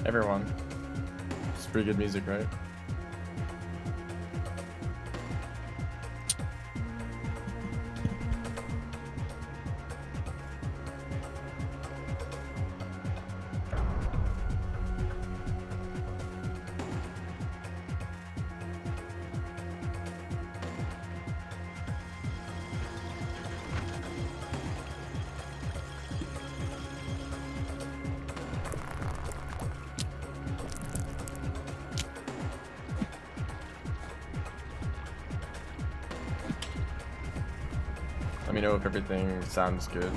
everyone. It's pretty good music, right? Let me know if everything sounds good.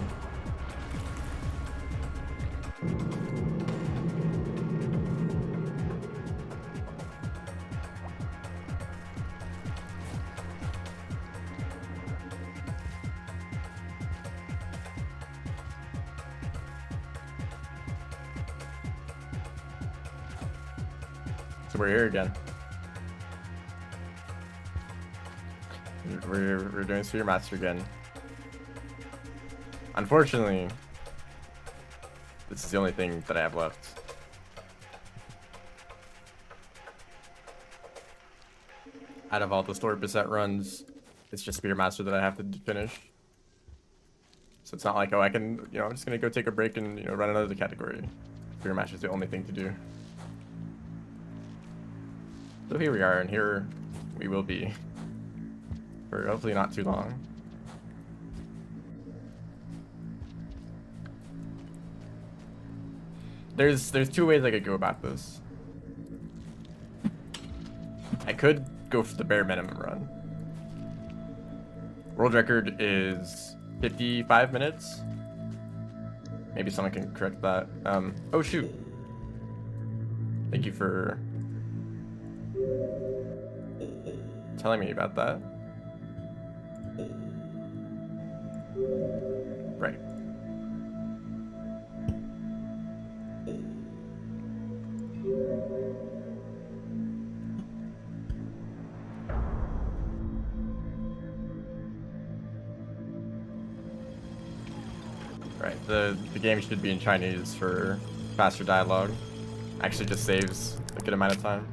So we're here again. We're doing Spearmaster again. Unfortunately, this is the only thing that I have left. Out of all the story beset runs, it's just Spearmaster that I have to finish. So it's not like, oh, I can, I'm just gonna go take a break and, run another category. Spearmaster is the only thing to do. So here we are, and here we will be for hopefully not too long. There's two ways I could go about this. I could go for the bare minimum run. World record is 55 minutes. Maybe someone can correct that. Oh shoot. Thank you for telling me about that. Right. Right, the game should be in Chinese for faster dialogue. Actually just saves a good amount of time.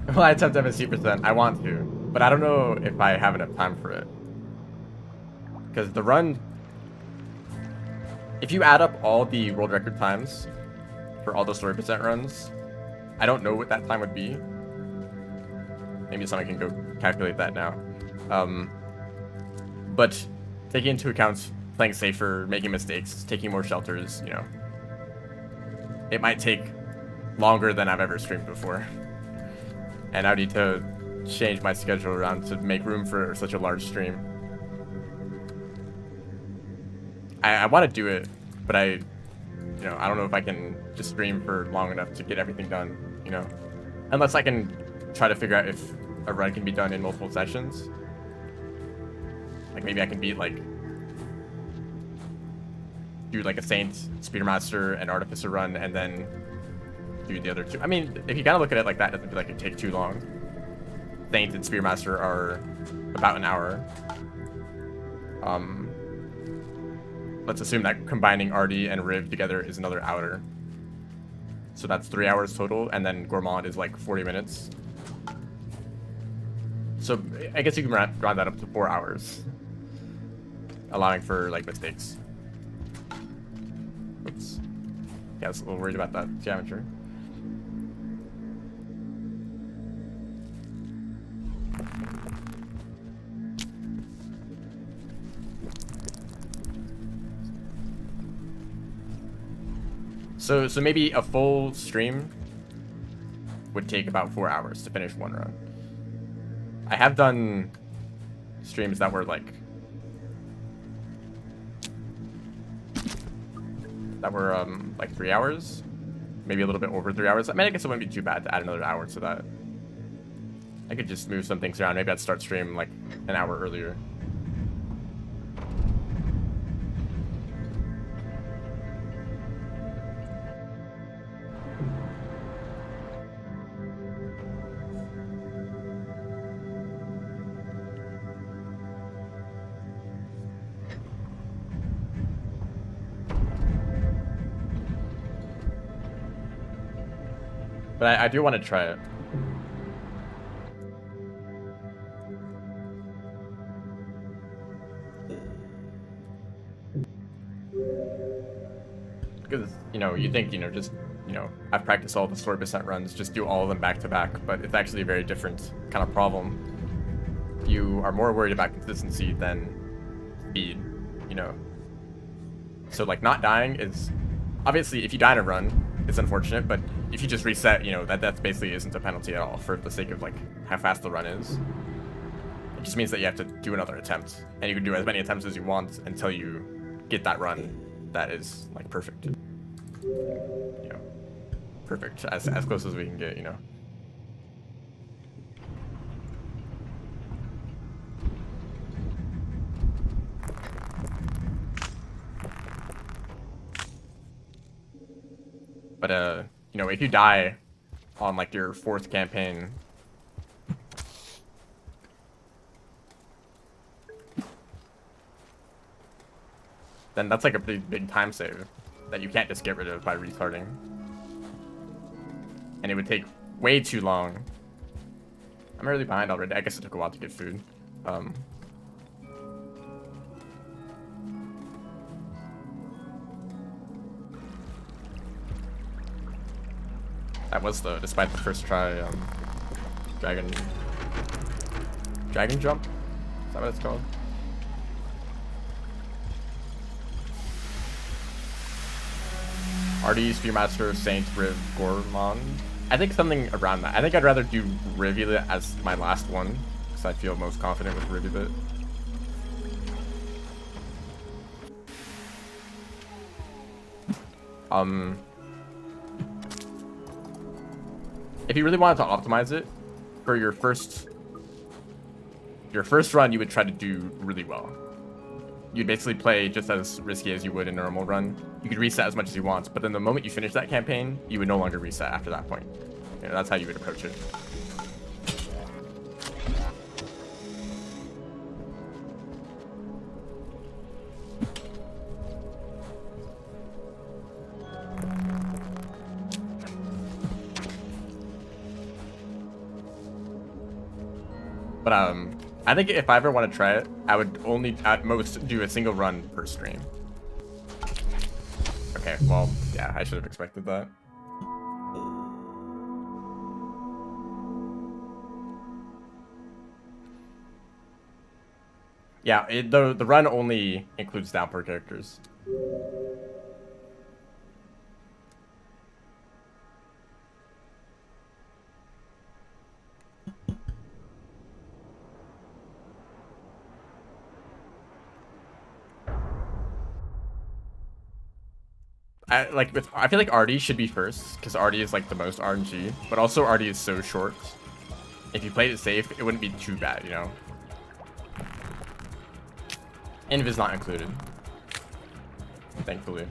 Well, I attempt MSC%. I want to, but I don't know if I have enough time for it. Because the run, if you add up all the world record times for all the story percent runs, I don't know what that time would be. Maybe someone can go calculate that now. But taking into account playing safer, making mistakes, taking more shelters, it might take longer than I've ever streamed before. And I need to change my schedule around to make room for such a large stream. I want to do it, but I don't know if I can just stream for long enough to get everything done, Unless I can try to figure out if a run can be done in multiple sessions. Like maybe I can beat do like a Saint, Spearmaster, and Artificer run, and then do the other two. I mean, if you kind of look at it like that, it doesn't feel like it take too long. Saint and Spearmaster are about an hour. Let's assume that combining RD and Riv together is another hour. So that's 3 hours total, and then Gourmand is like 40 minutes. So I guess you can round that up to 4 hours, allowing for like mistakes. Oops. Yeah, I was a little worried about that geometry. So maybe a full stream would take about 4 hours to finish one run. I have done streams that were like 3 hours, maybe a little bit over 3 hours. I mean, I guess it wouldn't be too bad to add another hour to that. I could just move some things around. Maybe I'd start stream like an hour earlier. But I do want to try it. Because, you know, you think, you know, just, you know, I've practiced all the story percent runs, just do all of them back to back, but it's actually a very different kind of problem. You are more worried about consistency than speed, you know. So, like, not dying is, obviously, if you die in a run, it's unfortunate, but if you just reset, you know, that basically isn't a penalty at all for the sake of, like, how fast the run is. It just means that you have to do another attempt, and you can do as many attempts as you want until you get that run that is, like, perfect. You know, perfect, as close as we can get, you know. But, you know, if you die on, like, your 4th campaign, then that's, like, a pretty big time save that you can't just get rid of by restarting. And it would take way too long. I'm really behind already. I guess it took a while to get food. That was despite the first try, dragon jump? Is that what it's called? RD, Spearmaster, Saint, Riv, Gormon. I think something around that. I think I'd rather do Rivulet as my last one, because I feel most confident with Rivulet. If you really wanted to optimize it, for your first run, you would try to do really well. You'd basically play just as risky as you would in a normal run. You could reset as much as you want, but then the moment you finish that campaign, you would no longer reset after that point. You know, that's how you would approach it. But I think if I ever want to try it, I would only at most do a single run per stream. Okay, well, yeah, I should have expected that. Yeah, the run only includes downpour characters. I feel like RD should be first, because RD is like the most RNG, but also RD is so short. If you played it safe, it wouldn't be too bad, you know? Inv is not included, thankfully.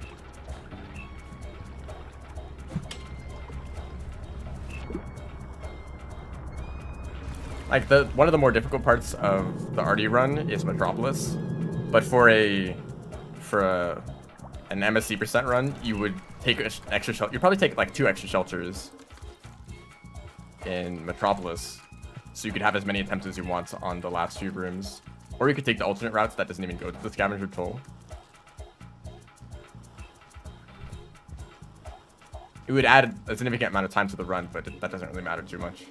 Like, one of the more difficult parts of the RD run is Metropolis, but for an MSC percent run, you would take an extra shelter. You'd probably take like 2 extra shelters in Metropolis, so you could have as many attempts as you want on the last few rooms. Or you could take the alternate routes that doesn't even go to the scavenger toll. It would add a significant amount of time to the run, but that doesn't really matter too much.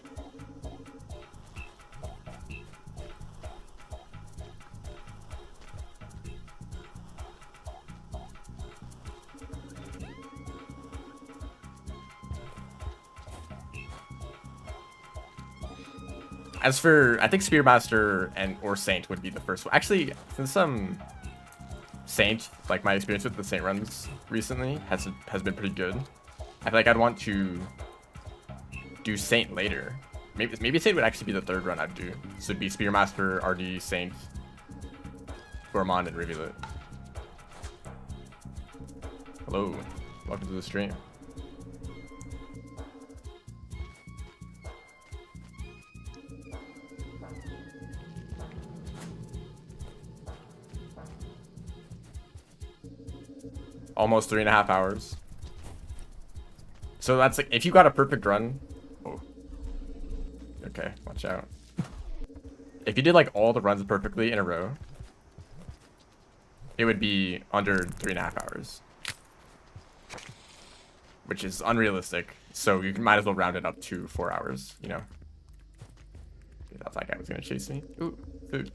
As for, I think Spearmaster or Saint would be the first one. Actually, since Saint, like my experience with the Saint runs recently has been pretty good. I feel like I'd want to do Saint later. Maybe Saint would actually be the 3rd run I'd do. So it'd be Spearmaster, RD, Saint, Gourmand, and Rivulet. Hello, welcome to the stream. Almost 3.5 hours. So that's like, if you got a perfect run, Okay, watch out. If you did like all the runs perfectly in a row, it would be under 3.5 hours, which is unrealistic. So you might as well round it up to 4 hours, you know. I thought that guy was gonna chase me. Ooh, food.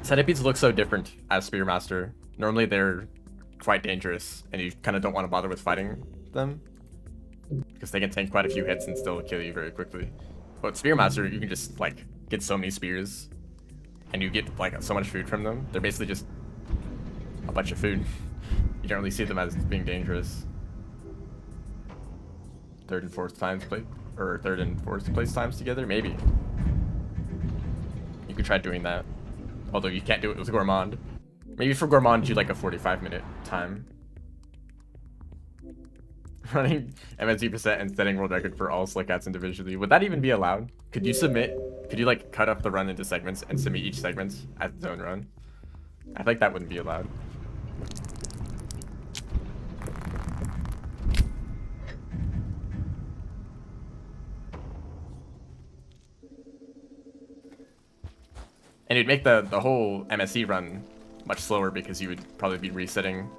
Centipedes look so different as Spearmaster. Normally they're quite dangerous, and you kind of don't want to bother with fighting them, because they can tank quite a few hits and still kill you very quickly. But Spearmaster, you can just like get so many spears, and you get like so much food from them. They're basically just a bunch of food. You don't really see them as being dangerous. Third and fourth place times together, maybe. You could try doing that. Although you can't do it with Gourmand. Maybe for Gourmand, do like a 45-minute time. Running MSD% and setting world record for all slick cats individually. Would that even be allowed? Could you like cut up the run into segments and submit each segment as its own run? I think that wouldn't be allowed. And it'd make the whole MSE run much slower because you would probably be resetting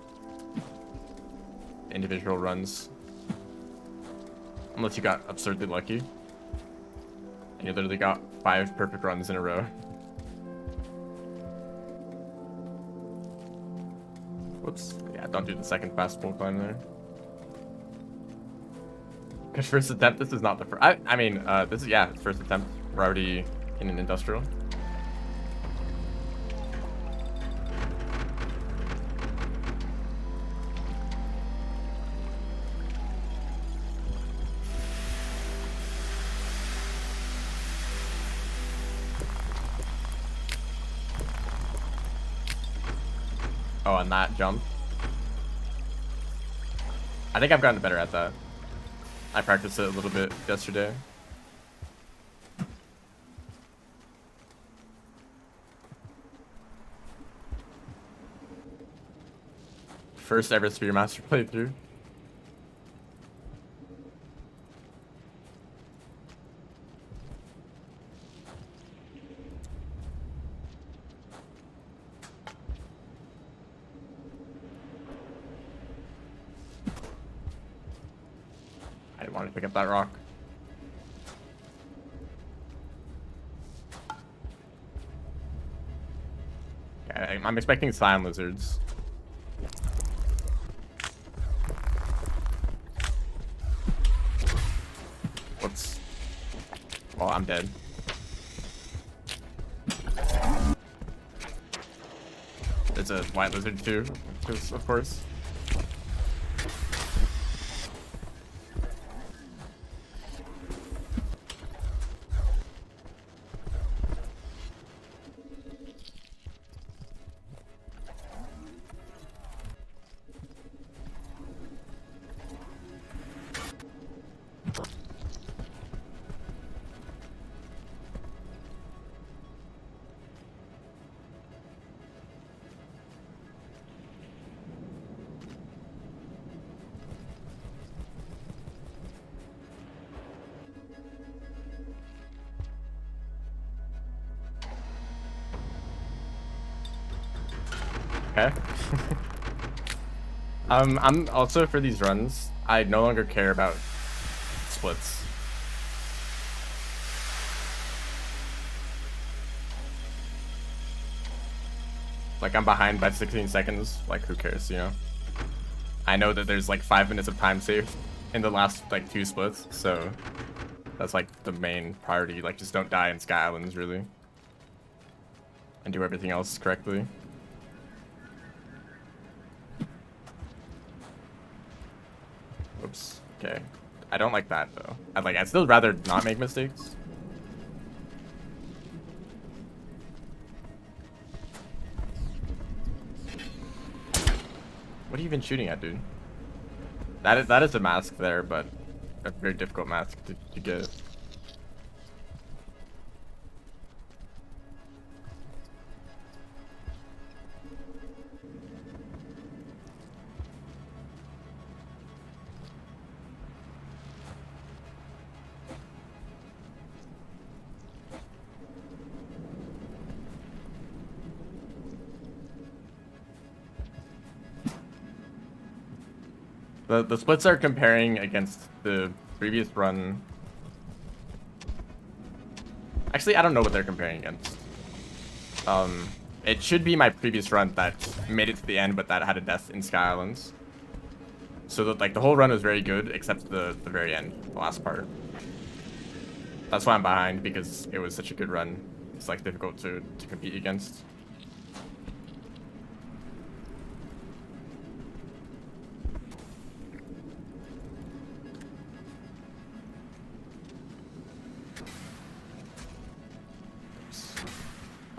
individual runs. Unless you got absurdly lucky. And you literally got 5 perfect runs in a row. Whoops. Yeah, don't do the second fast pull climb there. Because first attempt, this is not the first. I mean, this is, yeah, first attempt. We're already in an industrial. Oh, on that jump. I think I've gotten better at that. I practiced it a little bit yesterday. First ever Spearmaster playthrough. I didn't want to pick up that rock. Okay, I'm expecting cyan lizards. Whoops. Well, I'm dead. There's a white lizard too, of course. Okay. I'm also, for these runs, I no longer care about splits. Like, I'm behind by 16 seconds, like, who cares, you know? I know that there's like 5 minutes of time saved in the last like 2 splits, so that's like the main priority. Like, just don't die in Sky Islands, really. And do everything else correctly. Oops. Okay. I don't like that though. I'd still rather not make mistakes. What are you even shooting at, dude? That is a mask there, but a very difficult mask to get. The splits are comparing against the previous run. Actually, I don't know what they're comparing against. It should be my previous run that made it to the end, but that had a death in Sky Islands. So that the whole run was very good, except the very end, the last part. That's why I'm behind, because it was such a good run. It's difficult to compete against.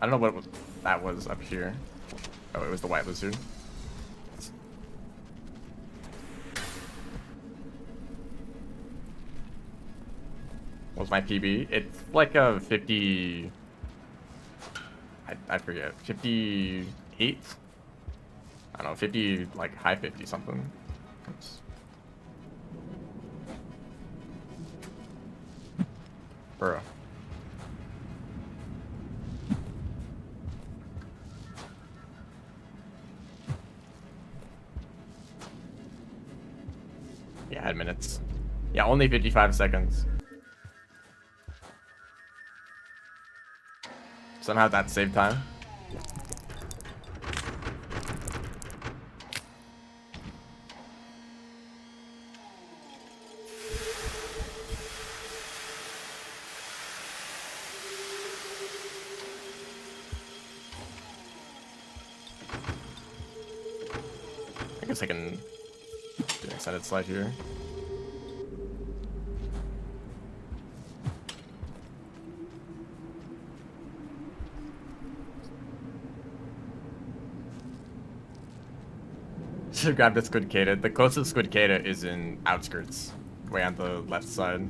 I don't know what that was up here. Oh, it was the white lizard. What was my PB? It's like a 50... I forget. 58? I don't know, 50, high 50 something. Oops. Bro. Yeah, I had minutes. Yeah, only 55 seconds. Somehow that saved time. I guess I can do an extended slide here. Should have grabbed a Squidcada. The closest Squidcada is in outskirts, way on the left side.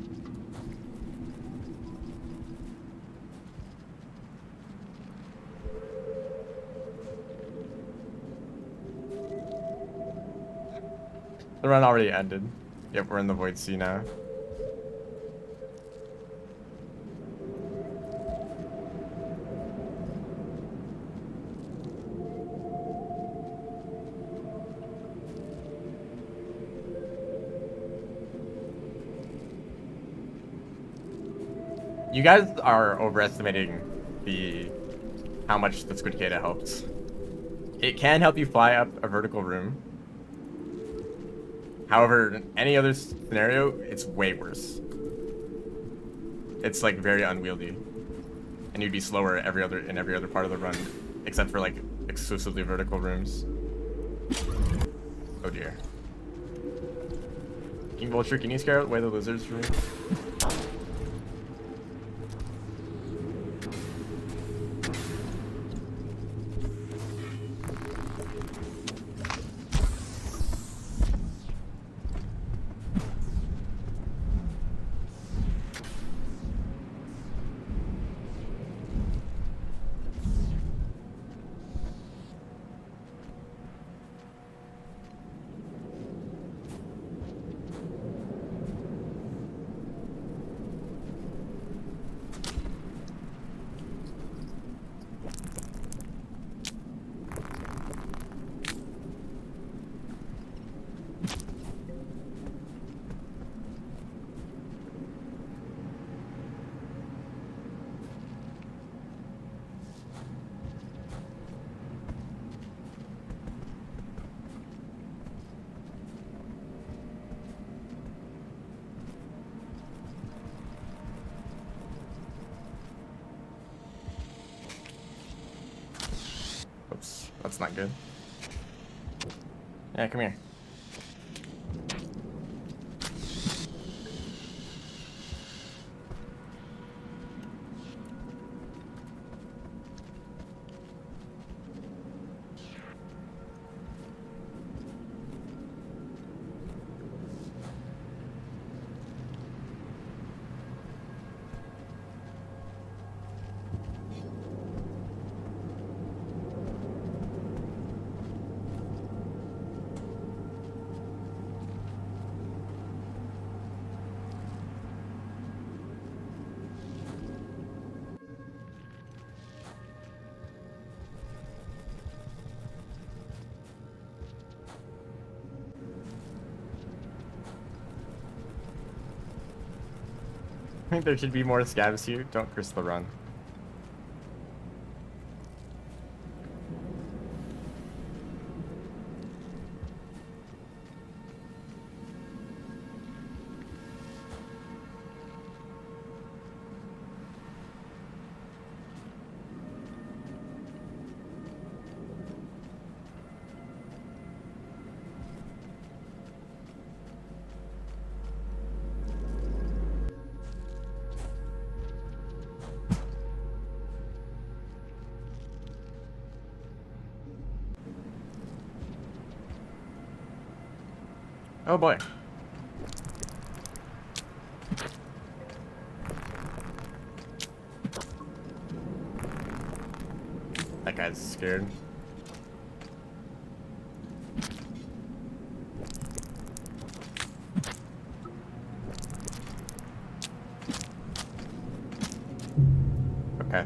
The run already ended. Yep, we're in the Void Sea now. You guys are overestimating how much the Squidcada helps. It can help you fly up a vertical room. However, in any other scenario, it's way worse. It's very unwieldy, and you'd be slower in every other part of the run, except for exclusively vertical rooms. Oh dear. King Vulture, can you scare away the lizards for me? Oops, that's not good. Yeah, come here. think there should be more scavs here. Don't curse the run. Oh boy. That guy's scared. Okay.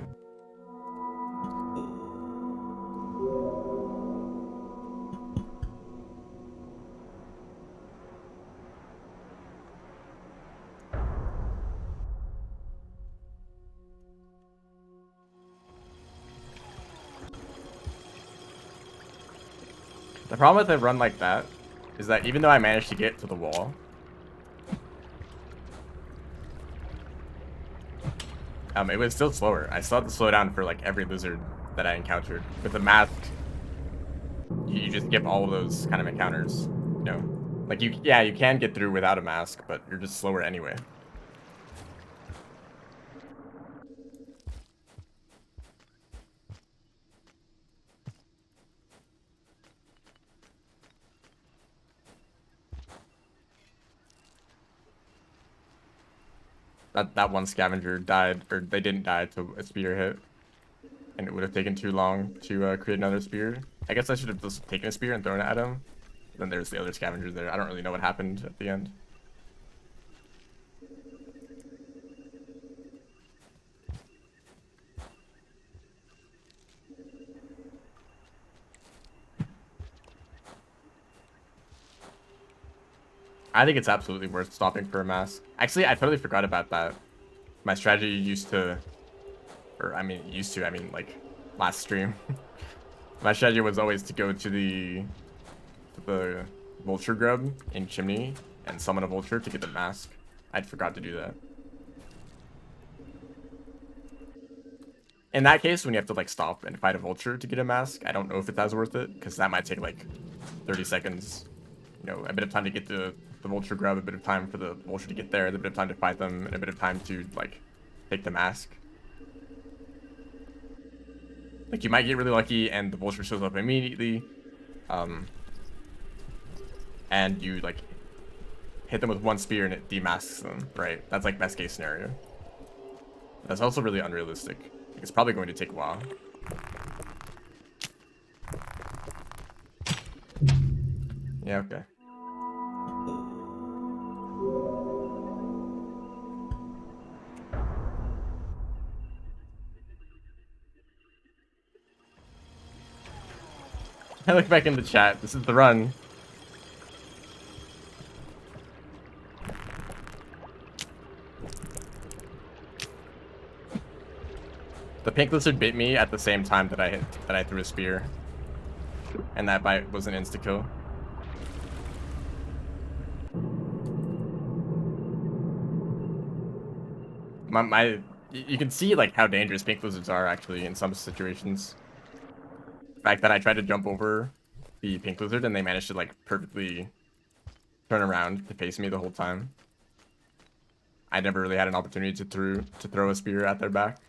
The problem with a run like that is that even though I managed to get to the wall, it was still slower. I still had to slow down for like every lizard that I encountered. With the mask, you just skip all of those kind of encounters. You know, like you can get through without a mask, but you're just slower anyway. That one scavenger died, or they didn't die to a spear hit, and it would have taken too long to create another spear. I guess I should have just taken a spear and thrown it at him. Then there's the other scavengers there. I don't really know what happened at the end. I think it's absolutely worth stopping for a mask. Actually, I totally forgot about that. My strategy used to, I mean like last stream. My strategy was always to go to the vulture grub in Chimney and summon a vulture to get the mask. I'd forgot to do that. In that case, when you have to like stop and fight a vulture to get a mask, I don't know if it's as worth it, because that might take like 30 seconds. You know, a bit of time to get the vulture grub, a bit of time for the vulture to get there, a bit of time to fight them, and a bit of time to like take the mask. Like you might get really lucky and the vulture shows up immediately, and you like hit them with one spear and it demasks them, right? That's like best case scenario. That's also really unrealistic. It's probably going to take a while. Yeah, okay. I look back in the chat. This is the run. The pink lizard bit me at the same time that I threw a spear, and that bite was an insta kill. You can see like how dangerous pink lizards are actually in some situations. The fact that I tried to jump over the pink lizard and they managed to like perfectly turn around to face me the whole time. I never really had an opportunity to throw a spear at their back.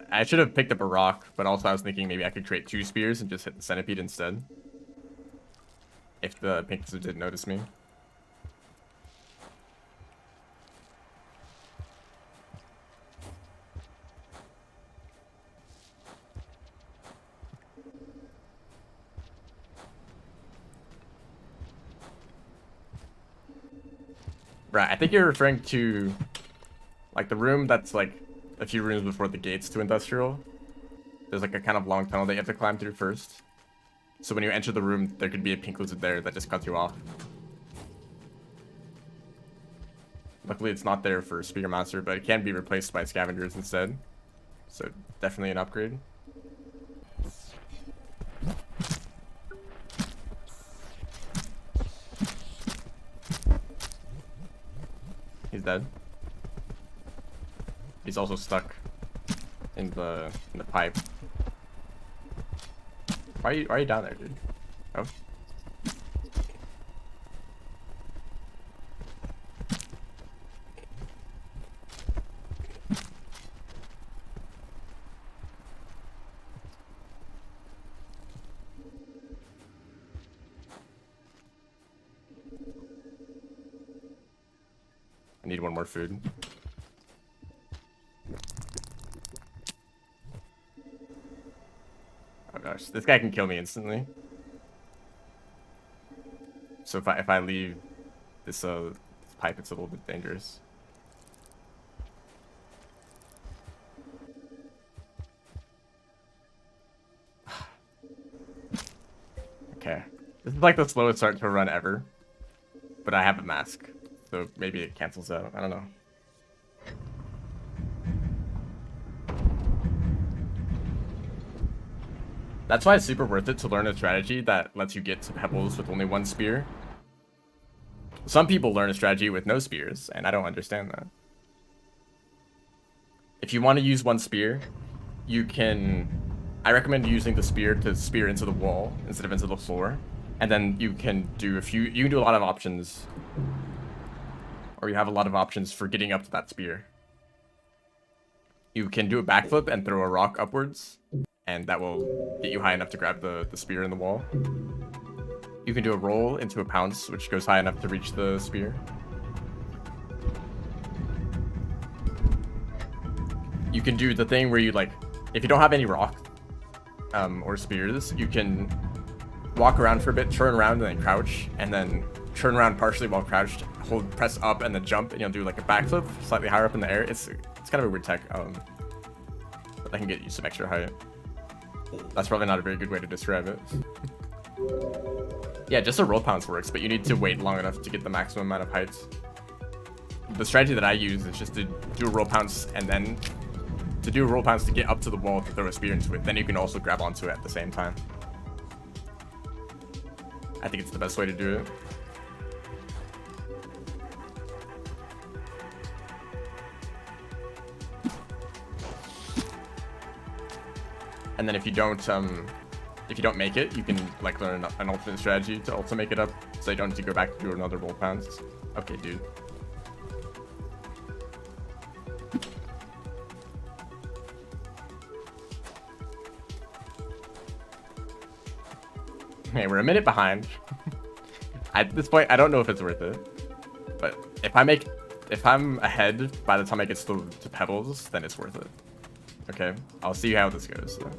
I should have picked up a rock, but also I was thinking maybe I could create 2 spears and just hit the centipede instead. If the pink lizard didn't notice me. Right, I think you're referring to like the room that's like a few rooms before the gates to industrial. There's like a kind of long tunnel that you have to climb through first. So when you enter the room, there could be a pink lizard there that just cuts you off. Luckily, it's not there for Spearmaster, but it can be replaced by scavengers instead. So definitely an upgrade. He's dead. He's also stuck in the pipe. Why are you down there, dude? Oh. I need one more food. Oh gosh, this guy can kill me instantly. So if I leave this pipe, it's a little bit dangerous. Okay, this is like the slowest start to a run ever, but I have a mask, so maybe it cancels out. I don't know. That's why it's super worth it to learn a strategy that lets you get to pebbles with only one spear. Some people learn a strategy with no spears, and I don't understand that. If you want to use one spear, you can... I recommend using the spear to spear into the wall instead of into the floor. And then you can do a lot of options. Or you have a lot of options for getting up to that spear. You can do a backflip and throw a rock upwards, and that will get you high enough to grab the spear in the wall. You can do a roll into a pounce, which goes high enough to reach the spear. You can do the thing where you, like, if you don't have any rock or spears, you can walk around for a bit, turn around, and then crouch, and then turn around partially while crouched, press up, and then jump, and you'll do like a backflip slightly higher up in the air. It's kind of a weird tech, but that can get you some extra height. That's probably not a very good way to describe it. Yeah, just a roll pounce works, but you need to wait long enough to get the maximum amount of height. The strategy that I use is just to do a roll pounce and then to do a roll pounce to get up to the wall to throw a spear into it. Then you can also grab onto it at the same time. I think it's the best way to do it. And then if you don't make it, you can like learn an alternate strategy to also make it up, so you don't need to go back to do another roll pounce. Okay, dude. Okay, we're a minute behind. At this point, I don't know if it's worth it, but if I'm ahead by the time I get to pebbles, then it's worth it. Okay, I'll see how this goes. So.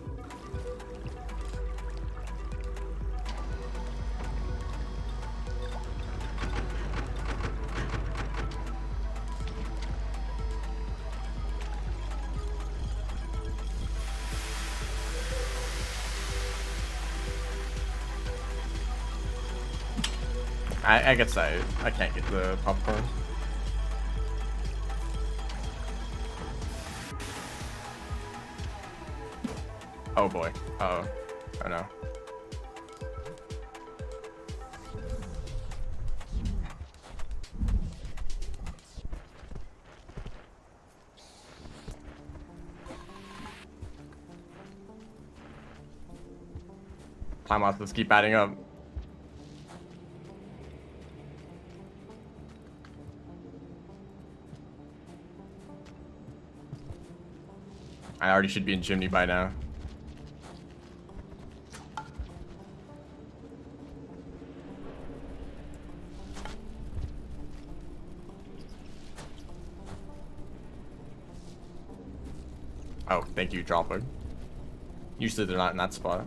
I guess I can't get the popcorn. Oh boy. Uh-oh. Oh no. Time losses keep adding up. I already should be in Chimney by now. Oh, thank you, Dropper. Usually they're not in that spot.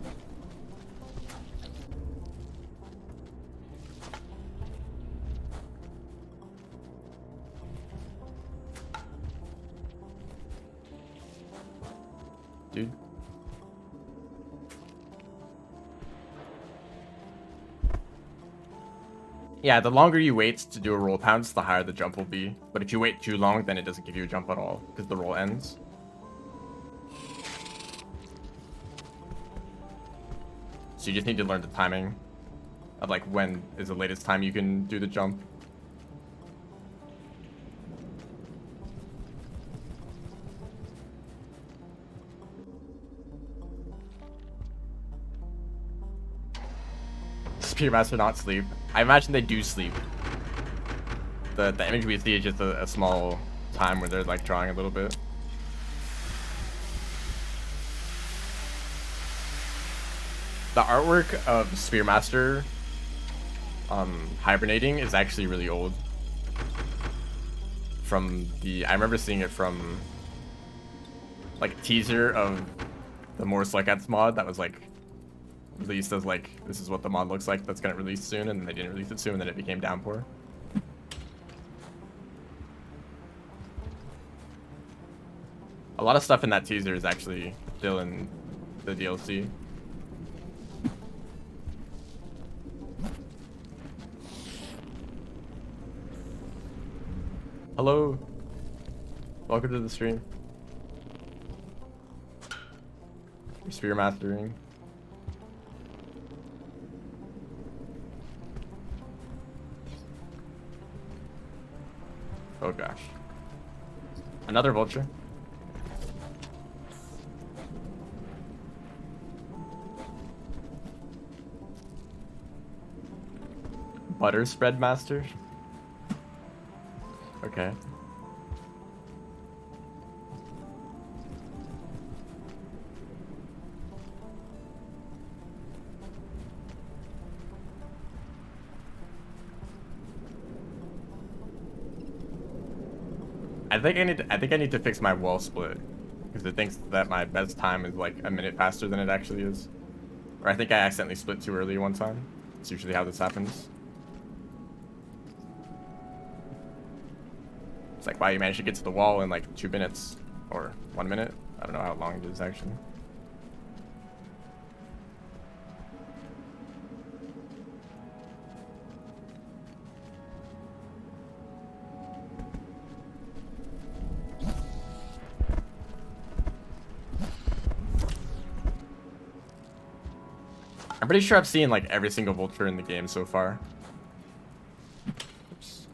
dude. Yeah, the longer you wait to do a roll pounce, the higher the jump will be. But if you wait too long, then it doesn't give you a jump at all, because the roll ends. So you just need to learn the timing of like when is the latest time you can do the jump. Spearmaster not sleep. I imagine they do sleep. The image we see is just a small time where they're like drawing a little bit. The artwork of Spearmaster hibernating is actually really old. I remember seeing it from like a teaser of the More Slugcats mod that was like released as like, this is what the mod looks like that's gonna release soon, and they didn't release it soon, and then it became Downpour. A lot of stuff in that teaser is actually still in the DLC. Hello. Welcome to the stream. We're Spearmastering. Oh gosh. Another vulture. Butter spread master. Okay. I think I need to fix my wall split, because it thinks that my best time is like a minute faster than it actually is. Or I think I accidentally split too early one time. That's usually how this happens. It's like, wow, you managed to get to the wall in like 2 minutes or 1 minute. I don't know how long it is actually. I'm pretty sure I've seen like every single vulture in the game so far. Oops.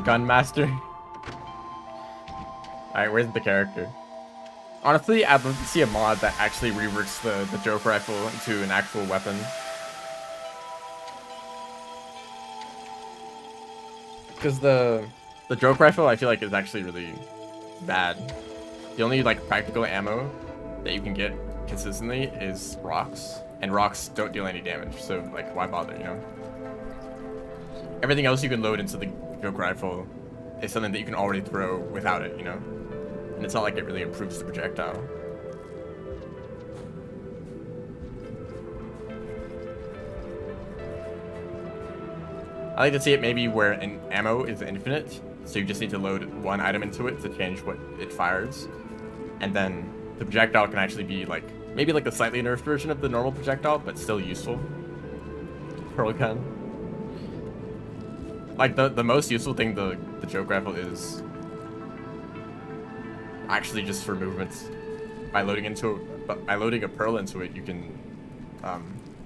Gunmaster. Alright, where's the character? Honestly, I'd love to see a mod that actually reworks the joke rifle into an actual weapon. Because the joke rifle, I feel like, is actually really bad. The only like practical ammo that you can get consistently is rocks, and rocks don't deal any damage, so like why bother, you know? Everything else you can load into the joke rifle is something that you can already throw without it, you know? And it's not like it really improves the projectile. I like to see it maybe where an ammo is infinite, so you just need to load one item into it to change what it fires. And then the projectile can actually be like, maybe like a slightly nerfed version of the normal projectile, but still useful. Pearl gun. Like the most useful thing the joke rifle is actually just for movements. By loading a pearl into it, you can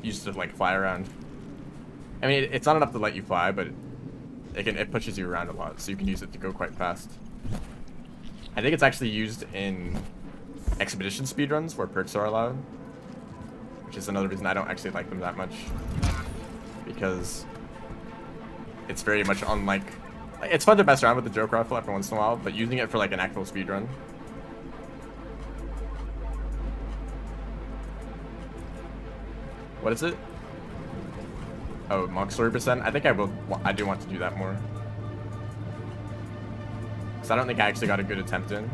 use it to like fly around. I mean, it's not enough to let you fly, but it pushes you around a lot, so you can use it to go quite fast. I think it's actually used in expedition speedruns where perks are allowed, which is another reason I don't actually like them that much, because it's very much unlike. It's fun to mess around with the joke rifle every once in a while, but using it for like an actual speedrun. What is it? Oh, monk story percent? I think I do want to do that more. Because I don't think I actually got a good attempt in.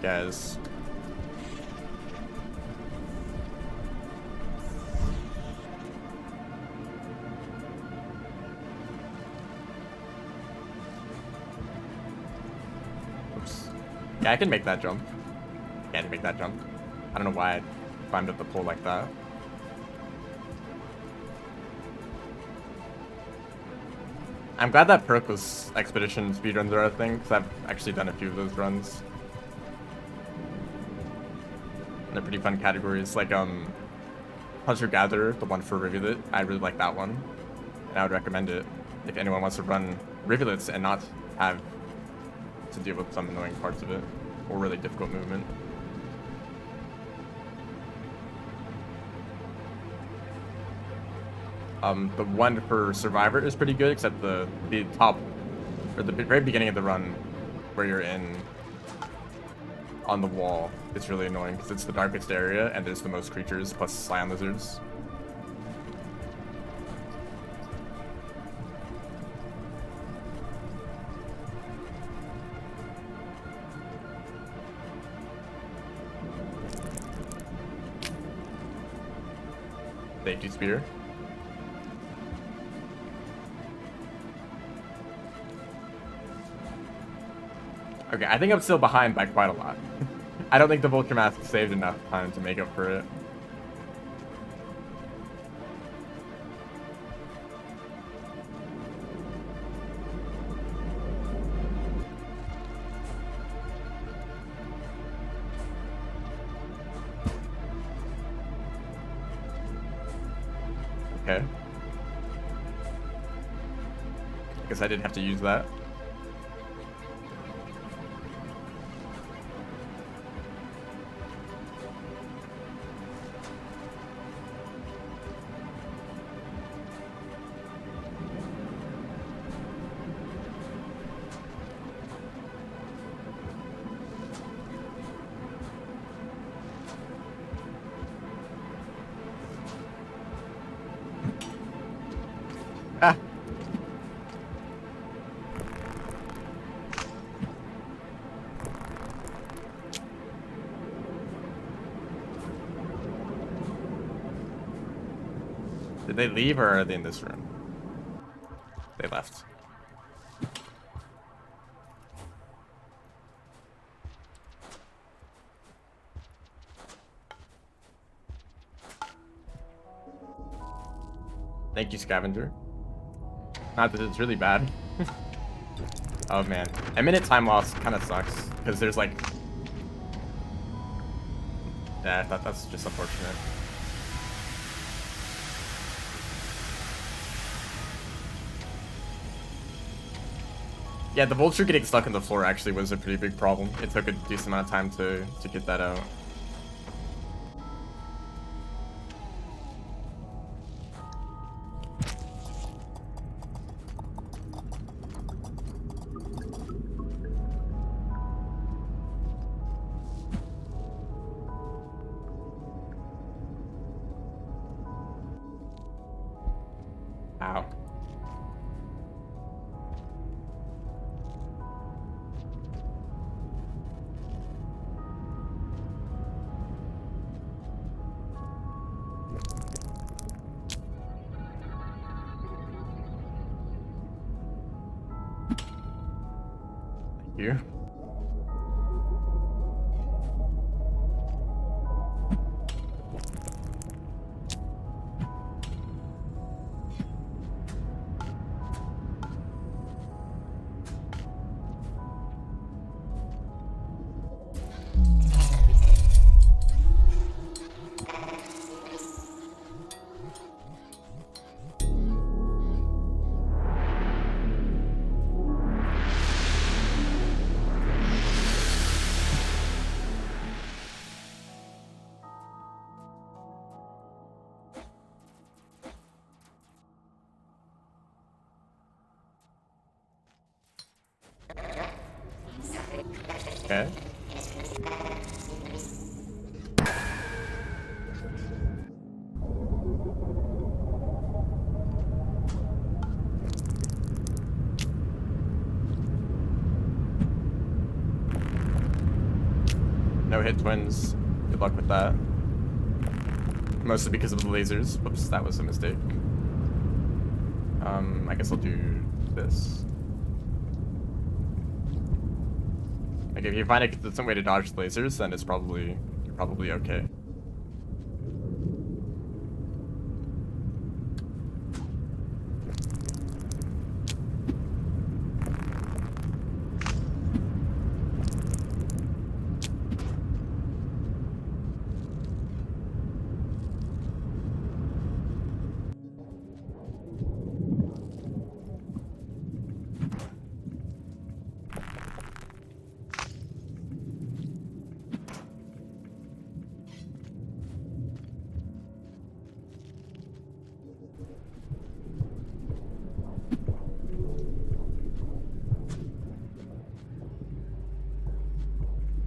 Guys. Oops. Yeah, I can make that jump. Yeah, I can make that jump. I don't know why I climbed up the pole like that. I'm glad that perk was expedition speedruns are a thing, because I've actually done a few of those runs. And they're pretty fun categories, like Hunter Gatherer, the one for Rivulet. I really like that one, and I would recommend it if anyone wants to run Rivulets and not have to deal with some annoying parts of it or really difficult movement. The one for Survivor is pretty good, except the top or the very beginning of the run where you're on the wall. It's really annoying because it's the darkest area and there's the most creatures plus scion lizards. Safety spear. Okay, I think I'm still behind by quite a lot. I don't think the Vulture Mask saved enough time to make up for it. Okay. Guess I didn't have to use that. Ah. Did they leave or are they in this room? They left. Thank you, Scavenger. Not that it's really bad. Oh man, a minute time loss kind of sucks because there's like, yeah, that's just unfortunate. Yeah, the vulture getting stuck on the floor actually was a pretty big problem. It took a decent amount of time to get that out. Ow. Thank you. Okay. No hit twins. Good luck with that. Mostly because of the lasers. Whoops, that was a mistake. I guess I'll do this. Like if you find a consistent way to dodge the lasers, then it's you're probably okay.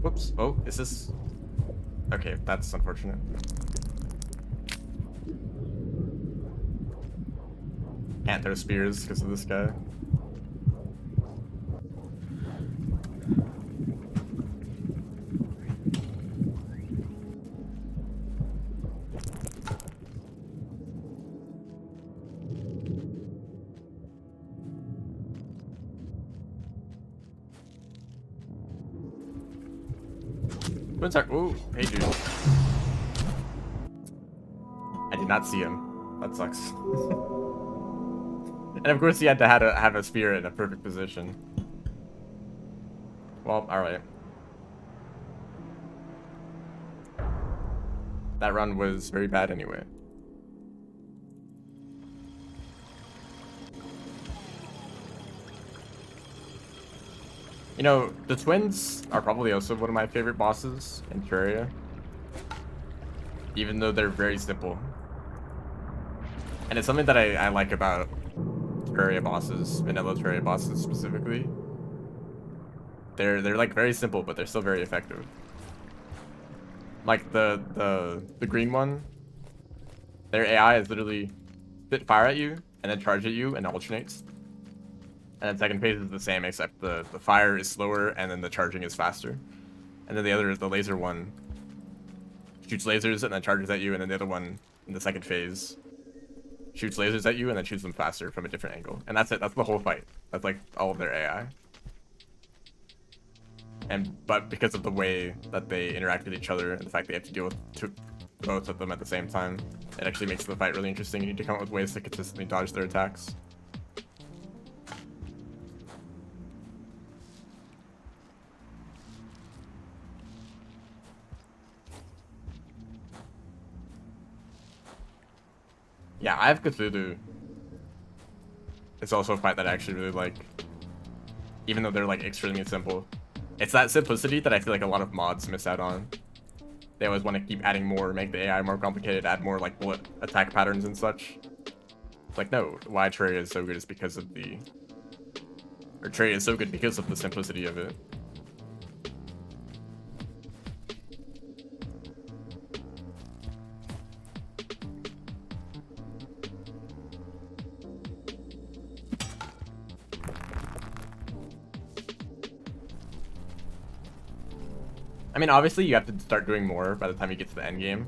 Whoops. Oh, is this... Okay, that's unfortunate. Can't throw spears because of this guy. Twins are... Ooh, hey dude. I did not see him. That sucks. And of course he had to have a spear in a perfect position. Well, alright. That run was very bad anyway. You know, the twins are probably also one of my favorite bosses in Terraria. Even though they're very simple. And it's something that I like about Terraria bosses, vanilla Terraria bosses specifically. They're like very simple, but they're still very effective. Like the green one, their AI is literally spit fire at you and then charge at you and alternates. And then second phase is the same, except the fire is slower and then the charging is faster. And then the other is the laser one. Shoots lasers and then charges at you, and then the other one in the second phase shoots lasers at you and then shoots them faster from a different angle. And that's it. That's the whole fight. That's like all of their AI. But because of the way that they interact with each other and the fact they have to deal with both of them at the same time, it actually makes the fight really interesting. You need to come up with ways to consistently dodge their attacks. Yeah, I have Cthulhu. It's also a fight that I actually really like. Even though they're like extremely simple. It's that simplicity that I feel like a lot of mods miss out on. They always want to keep adding more, make the AI more complicated, add more like bullet attack patterns and such. It's like, no, why Terraria is so good is because of the... Or Terraria is so good because of the simplicity of it. I mean, obviously you have to start doing more by the time you get to the end game.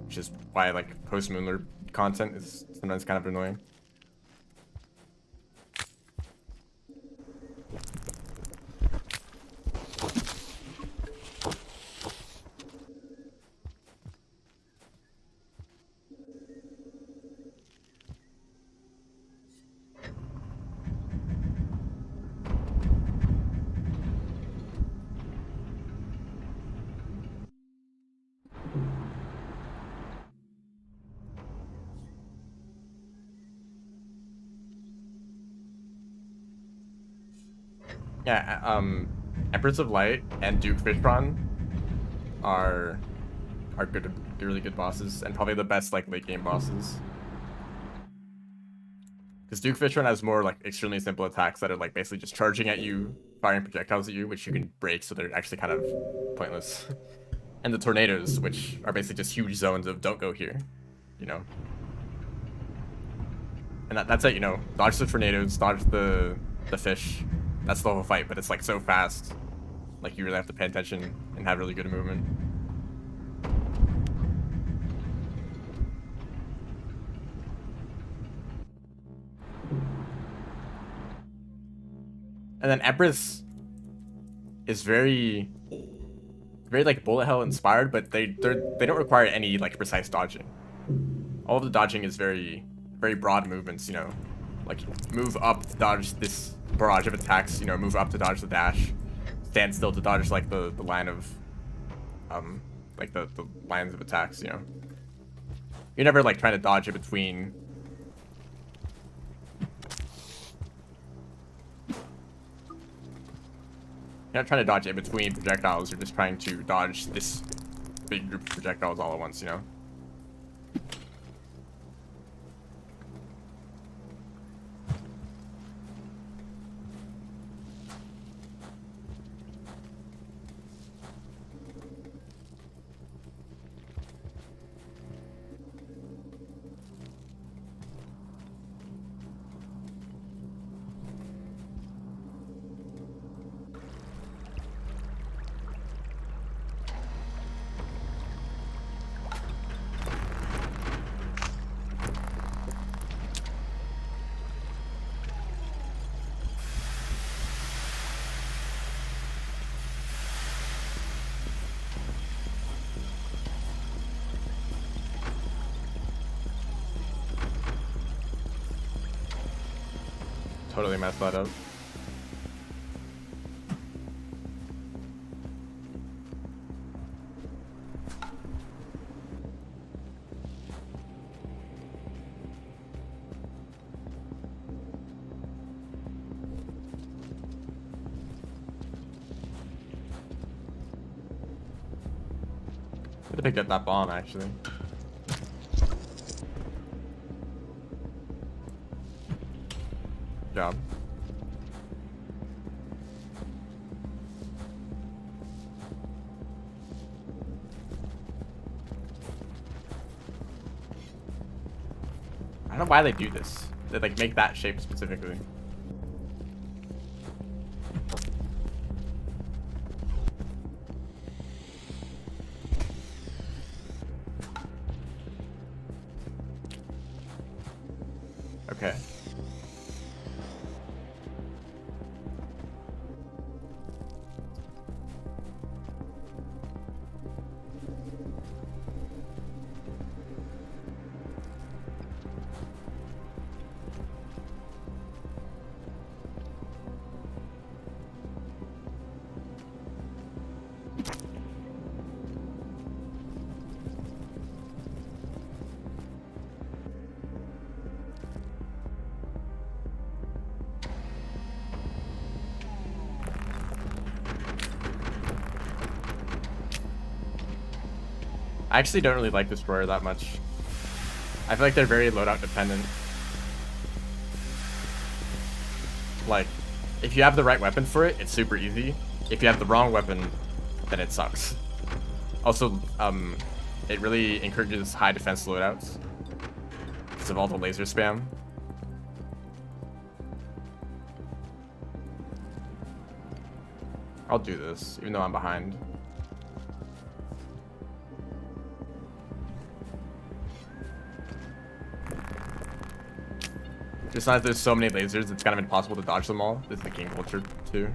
Which is why like post-Moonlord content is sometimes kind of annoying. Yeah, Empress of Light and Duke Fishron are good, really good bosses, and probably the best like late game bosses. Because Duke Fishron has more like extremely simple attacks that are like basically just charging at you firing projectiles at you, which you can break, so they're actually kind of pointless. And the tornadoes, which are basically just huge zones of don't go here, you know. And that's it, you know. Dodge the tornadoes, dodge the fish. That's the whole fight, but it's like so fast. Like you really have to pay attention and have really good movement. And then Empress is very like bullet hell inspired, but they don't require any like precise dodging. All of the dodging is very broad movements, you know, like move up to dodge this barrage of attacks, you know, move up to dodge the dash, stand still to dodge like the line of like the lines of attacks, you know. You're never like trying to dodge it between You're not trying to dodge in between projectiles, you're just trying to dodge this big group of projectiles all at once, you know? Totally messed that up. Could have picked up that bomb actually. Job. I don't know why they do this. They like make that shape specifically. Okay. I actually don't really like Destroyer that much. I feel like they're very loadout dependent. Like, if you have the right weapon for it, it's super easy. If you have the wrong weapon, then it sucks. Also, it really encourages high defense loadouts because of all the laser spam. I'll do this, even though I'm behind. Just not that there's so many lasers, it's kind of impossible to dodge them all. This is the game culture too.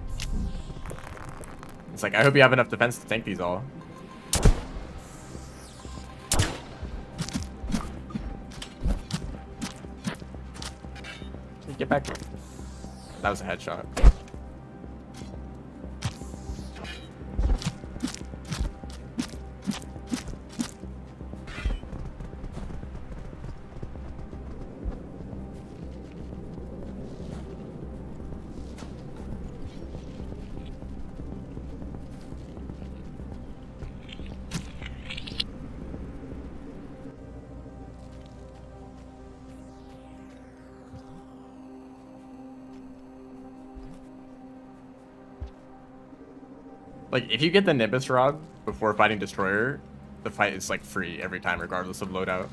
It's like, I hope you have enough defense to tank these all. Get back. That was a headshot. Like, if you get the Nimbus Rod before fighting Destroyer, the fight is, like, free every time, regardless of loadout.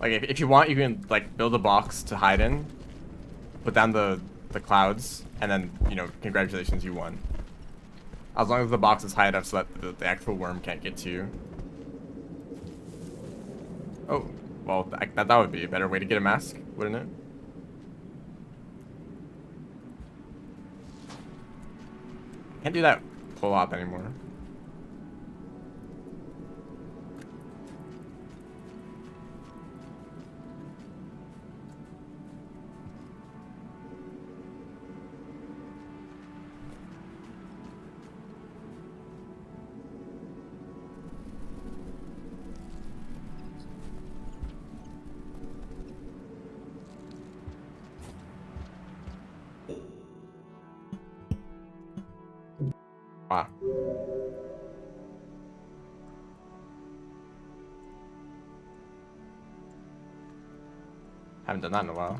Like, if you want, you can, like, build a box to hide in, put down the clouds, and then, you know, congratulations, you won. As long as the box is high enough so that the actual worm can't get to you. Oh, well, that would be a better way to get a mask, wouldn't it? Can't do that pull-up anymore. Wow. Haven't done that in a while.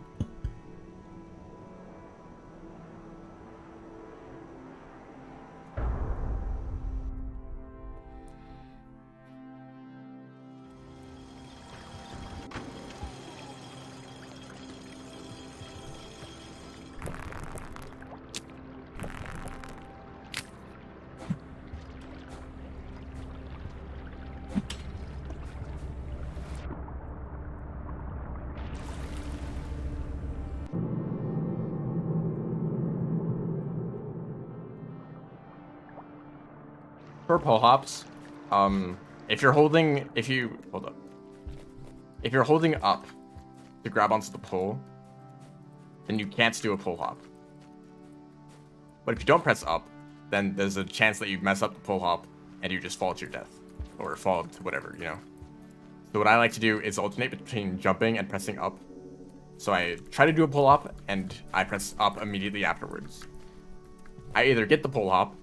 For pull hops, if you're holding up to grab onto the pole, then you can't do a pull hop. But if you don't press up, then there's a chance that you mess up the pull hop and you just fall to your death, or fall to whatever, you know. So what I like to do is alternate between jumping and pressing up. So I try to do a pull hop and I press up immediately afterwards. I either get the pull hop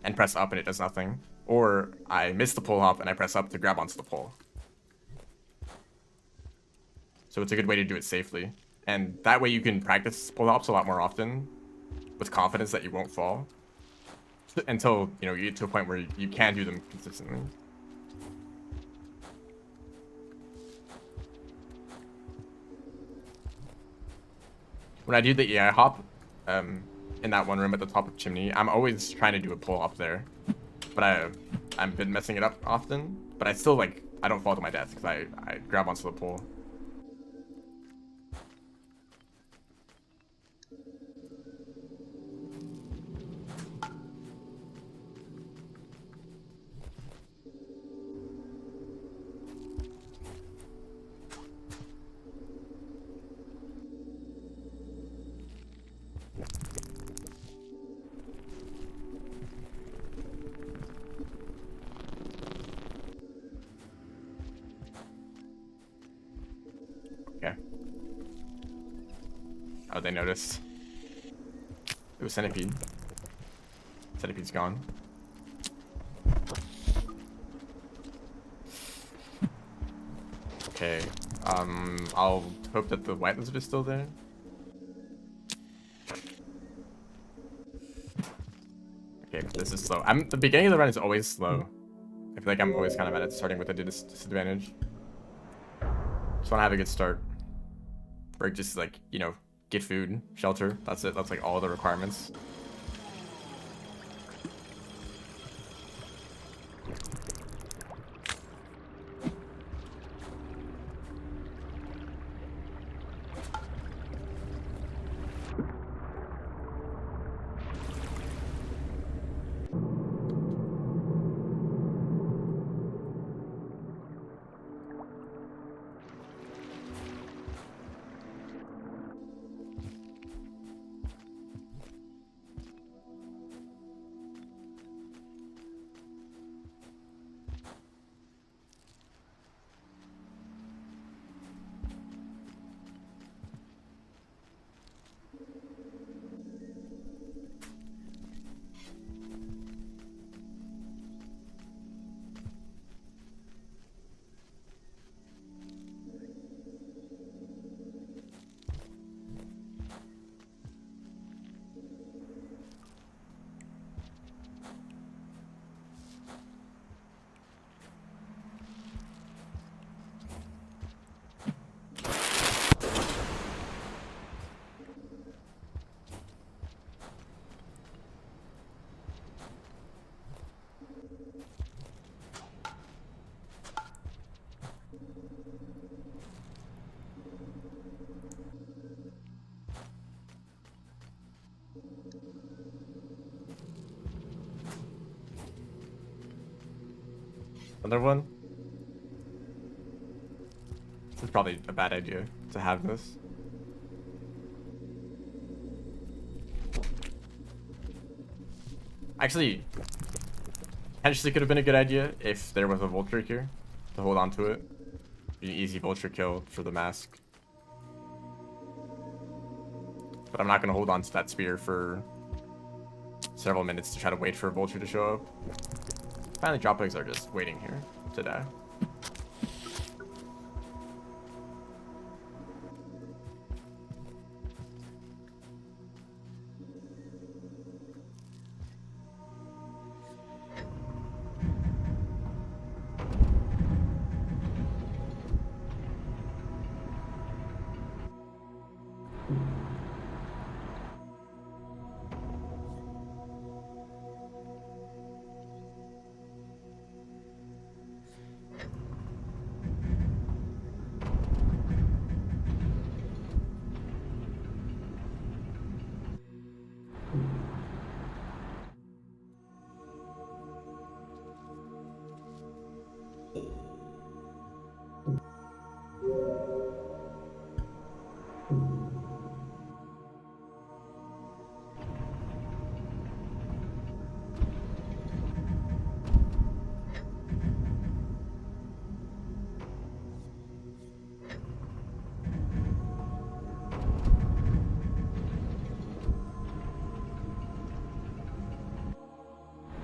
and press up and it does nothing, or I miss the pull hop and I press up to grab onto the pole. So it's a good way to do it safely. And that way you can practice pull hops a lot more often with confidence that you won't fall until, you know, you get to a point where you can do them consistently. When I do the AI hop, in that one room at the top of the chimney, I'm always trying to do a pull up there, but I've been messing it up often. But I still, like, I don't fall to my death because I grab onto the pole. Okay. Oh, they noticed. It was Centipede. Centipede's gone. Okay. I'll hope that the white lizard is still there. Okay, this is slow. The beginning of the run is always slow. I feel like I'm always kind of at it, starting with a disadvantage. Just want to have a good start. Or just, like, you know, get food, shelter. That's it. That's, like, all the requirements. Another one? This is probably a bad idea to have this. Actually, potentially could have been a good idea if there was a vulture here to hold on to it. Be an easy vulture kill for the mask. But I'm not going to hold on to that spear for several minutes to try to wait for a vulture to show up. Finally, drop eggs are just waiting here to die.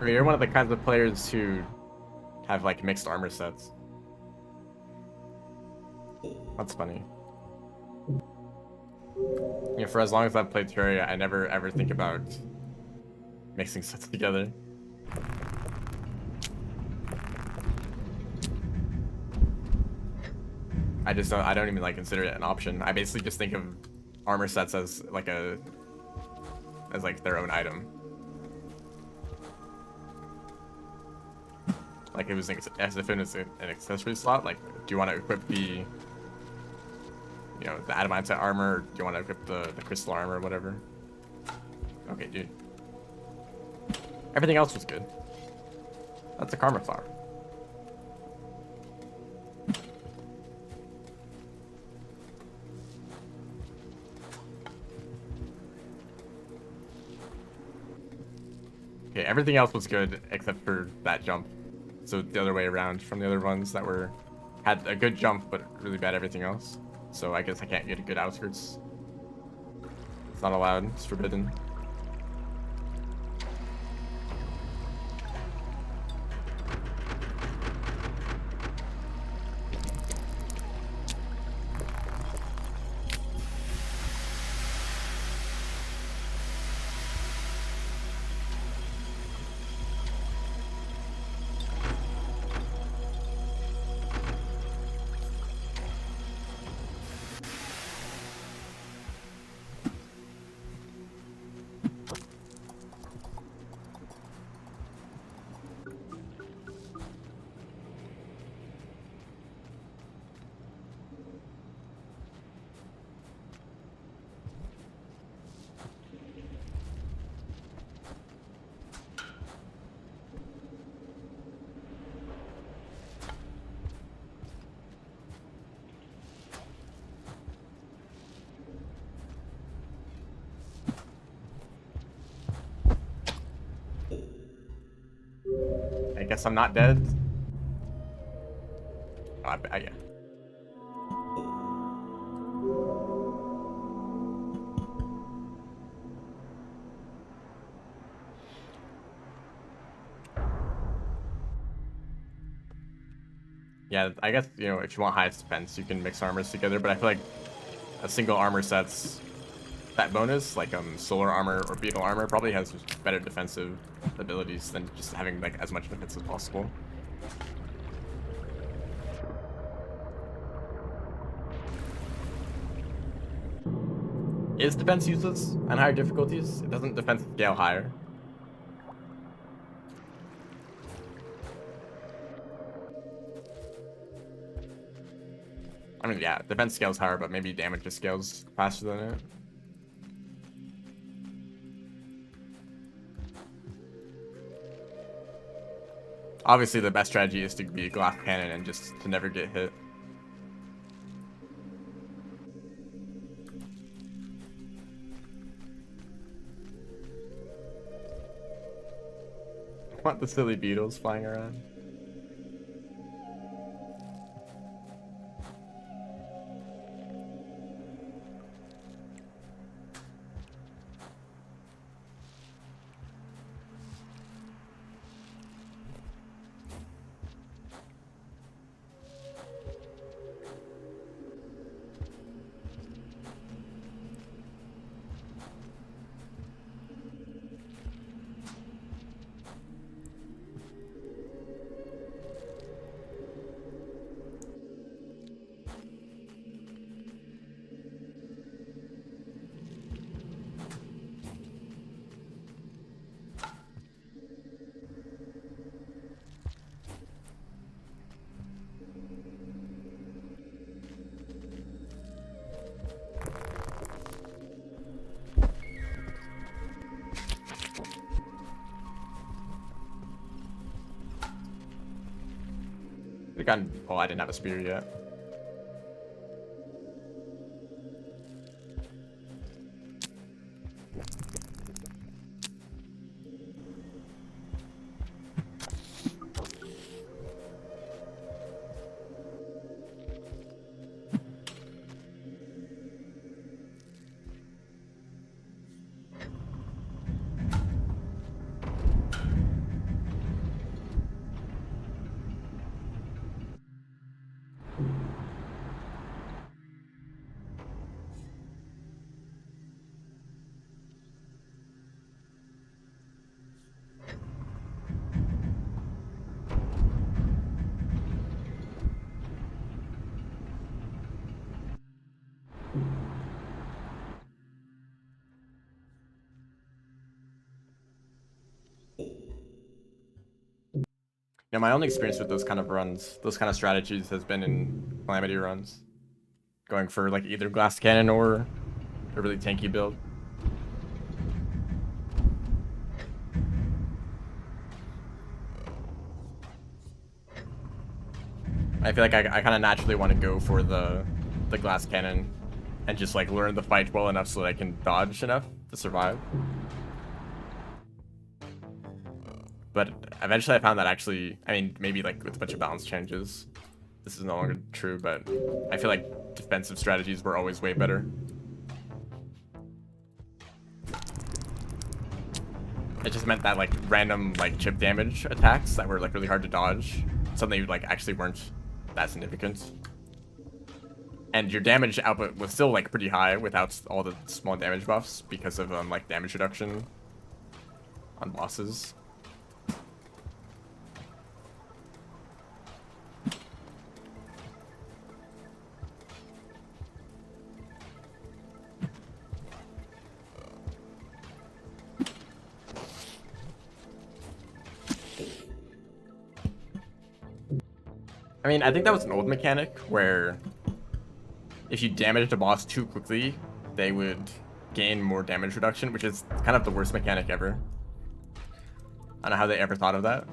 You're one of the kinds of players who have like mixed armor sets. That's funny. You know, for as long as I've played Terraria, I never ever think about mixing sets together. I don't even like consider it an option. I basically just think of armor sets as like their own item. Like it was as if it was an accessory slot. Like, do you want to equip the the adamantite armor, or do you want to equip the crystal armor or whatever? Okay, dude. Everything else was good. That's a karma flower. Okay, everything else was good except for that jump. So the other way around from the other ones that had a good jump but really bad everything else. So I guess I can't get a good outskirts. It's not allowed. It's forbidden. I guess I'm not dead. Oh, yeah. Yeah, I guess, if you want highest defense, you can mix armors together, but I feel like a single armor set's that bonus, like solar armor or beetle armor, probably has better defensive abilities than just having like as much defense as possible. Is defense useless on higher difficulties? It doesn't defense scale higher. I mean, yeah, defense scales higher, but maybe damage just scales faster than it. Obviously, the best strategy is to be a glass cannon and just to never get hit. I want the silly beetles flying around. Oh, I didn't have a spear yet. Yeah, my only experience with those kind of runs, those kind of strategies, has been in Calamity runs. Going for like either glass cannon or a really tanky build. I feel like I kind of naturally want to go for the glass cannon and just like learn the fight well enough so that I can dodge enough to survive. But eventually I found that actually, I mean, maybe like with a bunch of balance changes, this is no longer true, but I feel like defensive strategies were always way better. It just meant that like random like chip damage attacks that were like really hard to dodge, suddenly like actually weren't that significant. And your damage output was still like pretty high without all the small damage buffs because of like damage reduction on bosses. I mean, I think that was an old mechanic where if you damaged a boss too quickly, they would gain more damage reduction, which is kind of the worst mechanic ever. I don't know how they ever thought of that.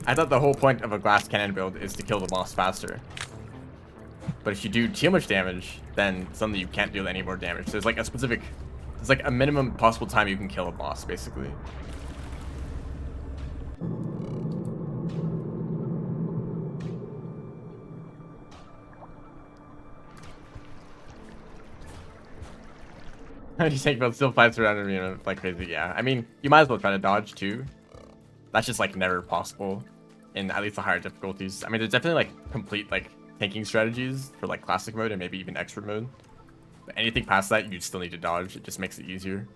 I thought the whole point of a glass cannon build is to kill the boss faster. But if you do too much damage, then suddenly you can't do any more damage. There's like a specific... It's like a minimum possible time you can kill a boss, basically. How do you think about still fights around me like crazy? Yeah, I mean, you might as well try to dodge too. That's just like never possible in at least the higher difficulties. I mean, there's definitely like complete like tanking strategies for like classic mode and maybe even expert mode. But anything past that, you still need to dodge. It just makes it easier.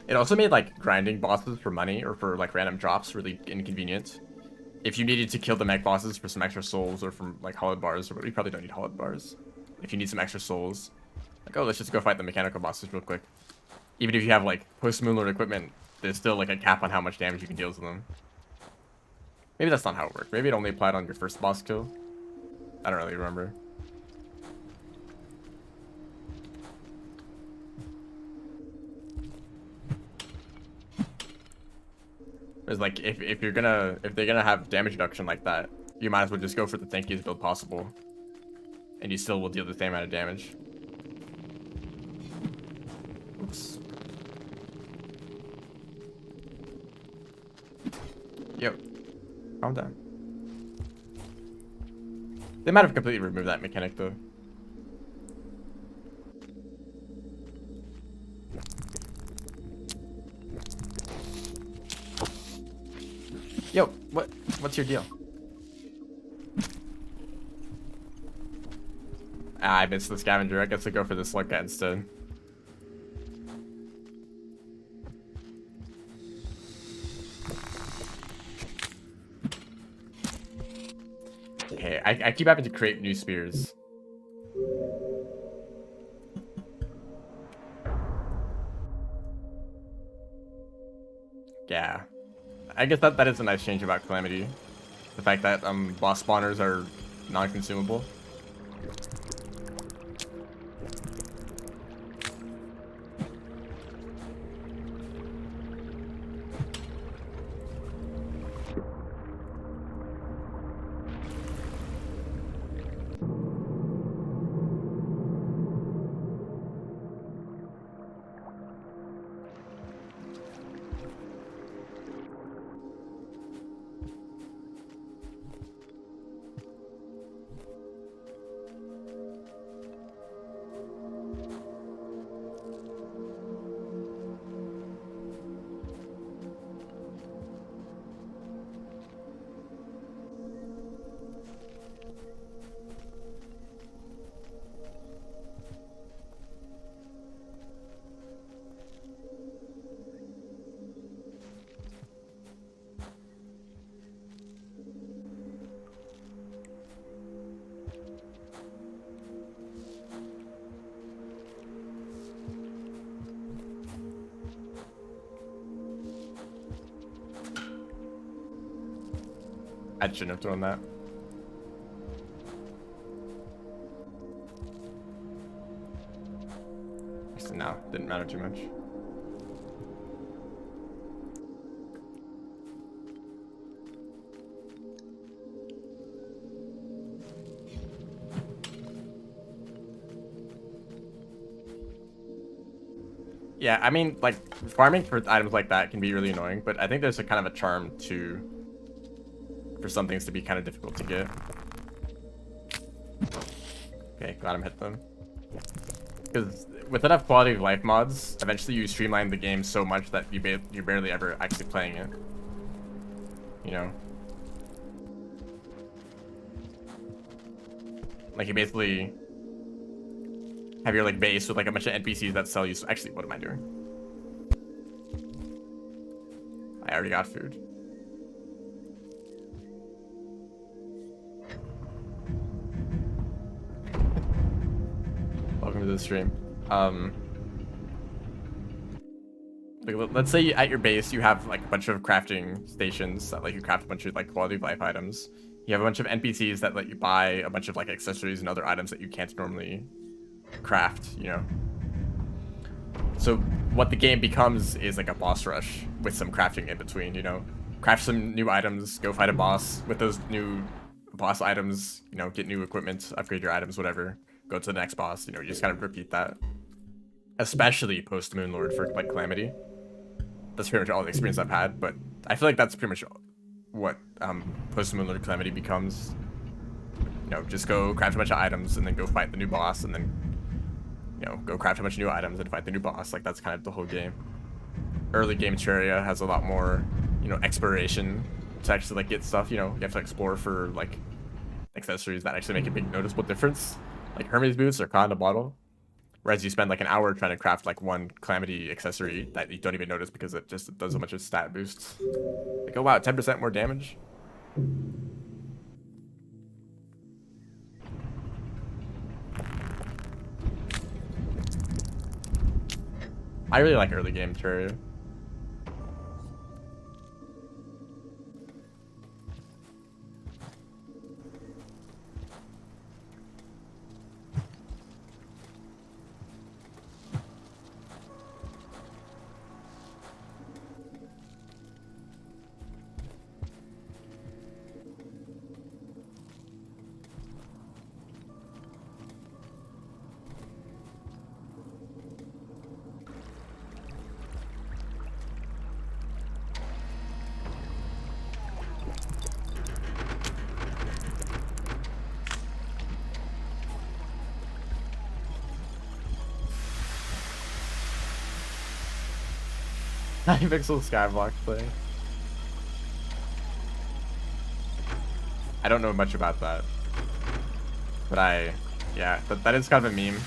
It also made like grinding bosses for money or for like random drops really inconvenient. If you needed to kill the mech bosses for some extra souls or from like hollowed bars, or you probably don't need hollowed bars. If you need some extra souls, like, oh, let's just go fight the mechanical bosses real quick. Even if you have like post Moonlord equipment, there's still like a cap on how much damage you can deal to them. Maybe that's not how it worked. Maybe it only applied on your first boss kill. I don't really remember. It's like if they're gonna have damage reduction like that, you might as well just go for the tankiest build possible, and you still will deal the same amount of damage. Oops. Yo, calm down. They might have completely removed that mechanic though. Yo, what's your deal? Ah, I missed the scavenger. I guess I go for the slug guy instead. Okay, I keep having to create new spears. Yeah. I guess that is a nice change about Calamity. The fact that boss spawners are non-consumable. I shouldn't have thrown that. No, didn't matter too much. Yeah, I mean, like, farming for items like that can be really annoying, but I think there's a kind of a charm for some things to be kind of difficult to get. Okay, glad I'm hit them. Because with enough quality of life mods, eventually you streamline the game so much that you're barely ever actually playing it. You know? Like, you basically have your, like, base with, like, a bunch of NPCs that sell you... Actually, what am I doing? I already got food. Welcome to the stream. Like, let's say at your base you have like a bunch of crafting stations that let you craft a bunch of like quality of life items. You have a bunch of NPCs that let you buy a bunch of like accessories and other items that you can't normally craft, you know. So what the game becomes is like a boss rush with some crafting in between, you know. Craft some new items, go fight a boss with those new boss items, you know, get new equipment, upgrade your items, whatever. Go to the next boss, you know, you just kind of repeat that. Especially post Moonlord for like Calamity. That's pretty much all the experience I've had, but I feel like that's pretty much what post Moonlord Calamity becomes. You know, just go craft a bunch of items and then go fight the new boss, and then, you know, go craft a bunch of new items and fight the new boss. Like, that's kind of the whole game. Early game Terraria has a lot more, you know, exploration to actually like get stuff. You know, you have to explore for like accessories that actually make a big noticeable difference. Like Hermes boots or caught in a bottle. Whereas you spend like an hour trying to craft like one Calamity accessory that you don't even notice because it just does a bunch of stat boosts. Like, oh wow, 10% more damage. I really like early game Terraria. 9-pixel skyblock thing. I don't know much about that. But yeah, that is kind of a meme.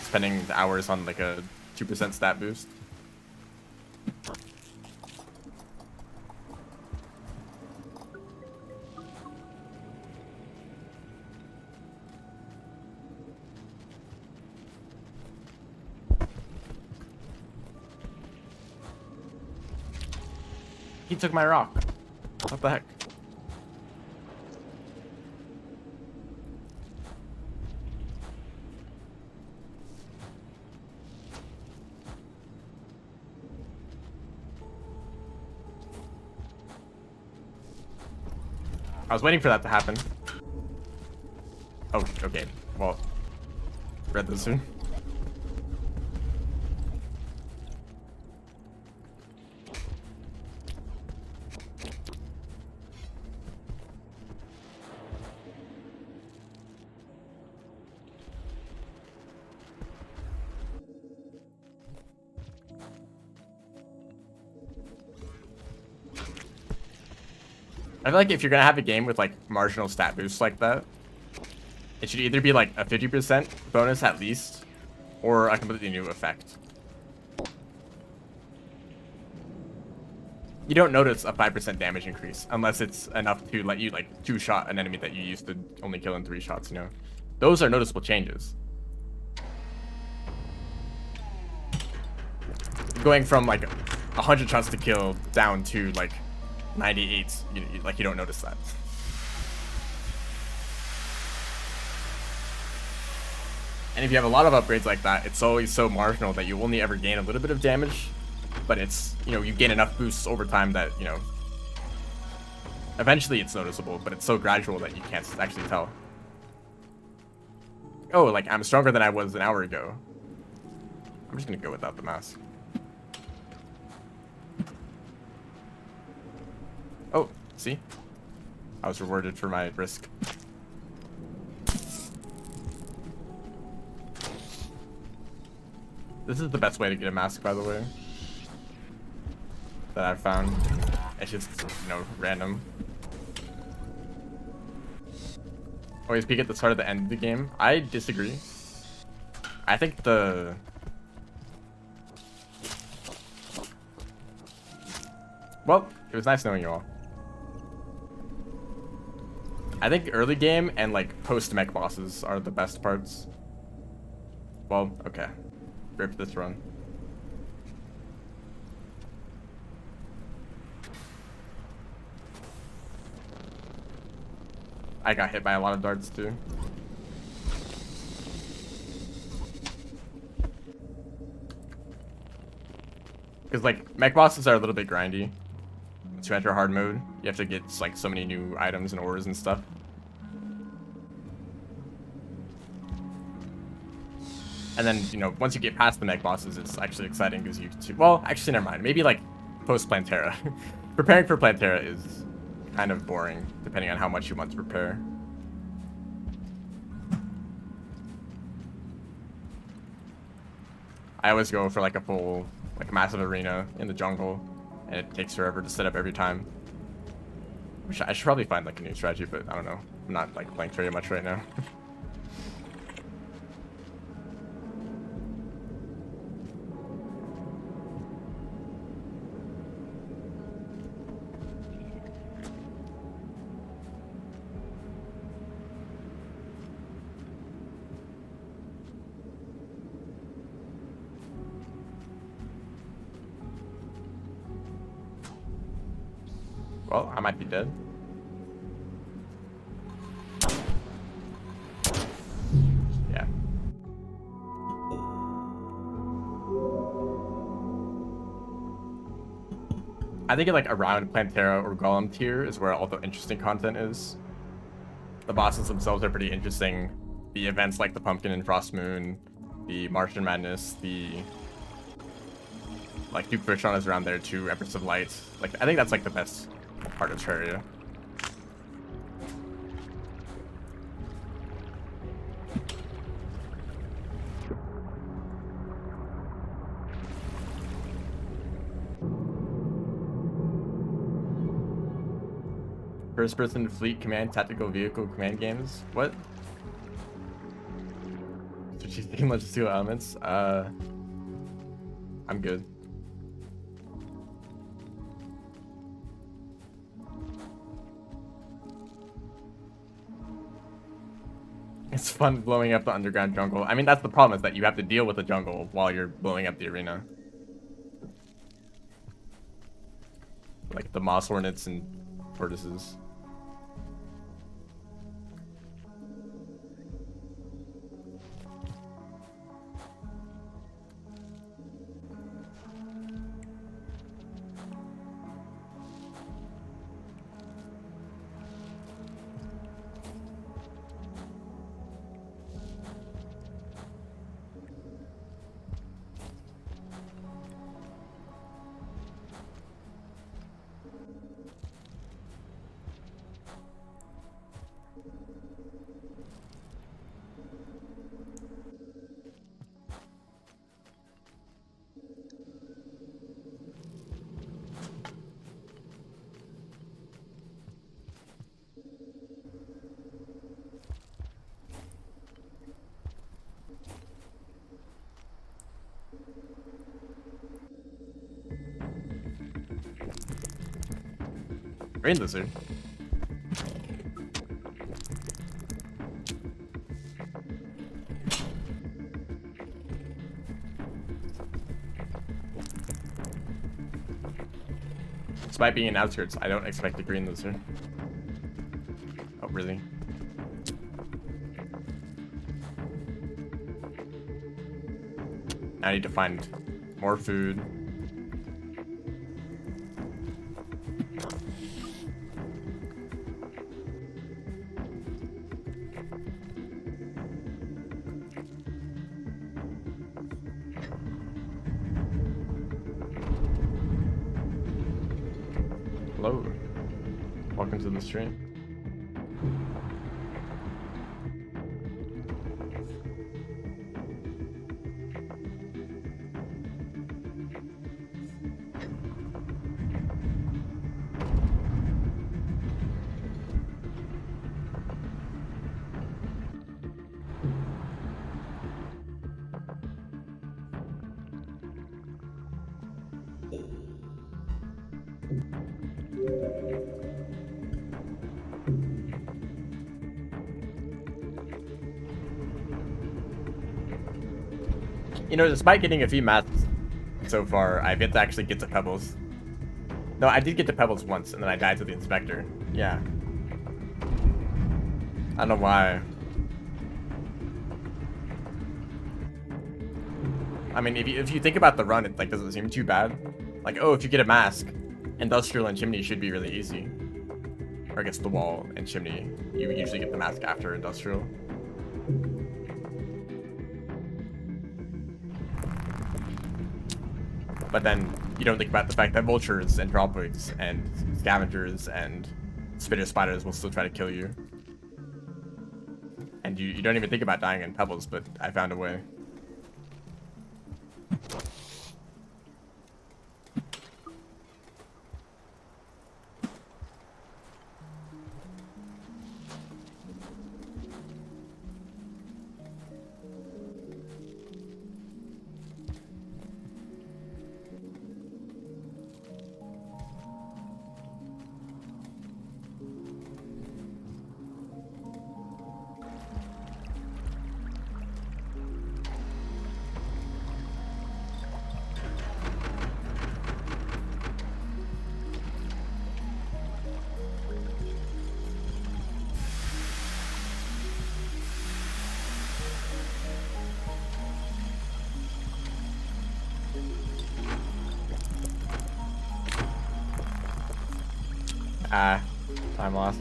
Spending hours on like a 2% stat boost. He took my rock. What the heck? I was waiting for that to happen. Oh, okay. Well, read this soon. I feel like if you're gonna have a game with like marginal stat boosts like that, it should either be like a 50% bonus at least, or a completely new effect. You don't notice a 5% damage increase unless it's enough to let you like two-shot an enemy that you used to only kill in 3 shots, you know? Those are noticeable changes. Going from like 100 shots to kill down to like 98, you don't notice that. And if you have a lot of upgrades like that, it's always so marginal that you only ever gain a little bit of damage, but it's, you gain enough boosts over time that, eventually it's noticeable, but it's so gradual that you can't actually tell. Oh, like I'm stronger than I was an hour ago. I'm just gonna go without the mask. Oh, see? I was rewarded for my risk. This is the best way to get a mask, by the way, that I've found. It's just, random. Always peek at the start of the end of the game. I disagree. I think well, it was nice knowing you all. I think early game and like post-mech bosses are the best parts. Well, okay. Rip this run. I got hit by a lot of darts too. Because like mech bosses are a little bit grindy. Once you enter hard mode, you have to get like so many new items and ores and stuff. And then, once you get past the mech bosses, it's actually exciting because well, actually, never mind. Maybe like post Plantera. Preparing for Plantera is kind of boring, depending on how much you want to prepare. I always go for like a full, like massive arena in the jungle, and it takes forever to set up every time. I should probably find like a new strategy, but I don't know. I'm not like playing very much right now. Well, I might be dead. Yeah. I think like around Plantera or Golem tier is where all the interesting content is. The bosses themselves are pretty interesting. The events like the Pumpkin and Frost Moon, the Martian Madness, the like Duke Friction is around there too, Empress of Light. Like I think that's like the best part of Terraria. First-person fleet command tactical vehicle command games. What? Strategic and logistical elements. I'm good. It's fun blowing up the underground jungle. I mean, that's the problem, is that you have to deal with the jungle while you're blowing up the arena. Like the moss hornets and tortoises. Rain lizard. Despite being in outskirts, I don't expect a green lizard. Oh, really? Now I need to find more food. Hello. Welcome to the stream. You know, despite getting a few mats so far, I've yet to actually get to Pebbles. No, I did get to Pebbles once, and then I died to the Inspector. Yeah. I don't know why. I mean, if you think about the run, it like doesn't seem too bad. Like, oh, if you get a mask, Industrial and Chimney should be really easy. Or I guess the Wall and Chimney. You usually get the mask after Industrial. But then you don't think about the fact that vultures and tropics and scavengers and spitter spiders will still try to kill you. And you don't even think about dying in Pebbles, but I found a way. Time lost.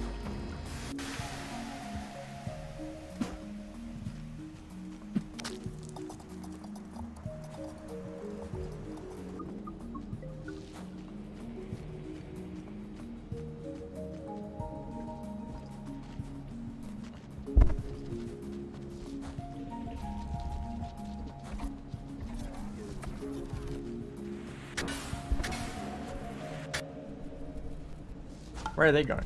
Where are they going?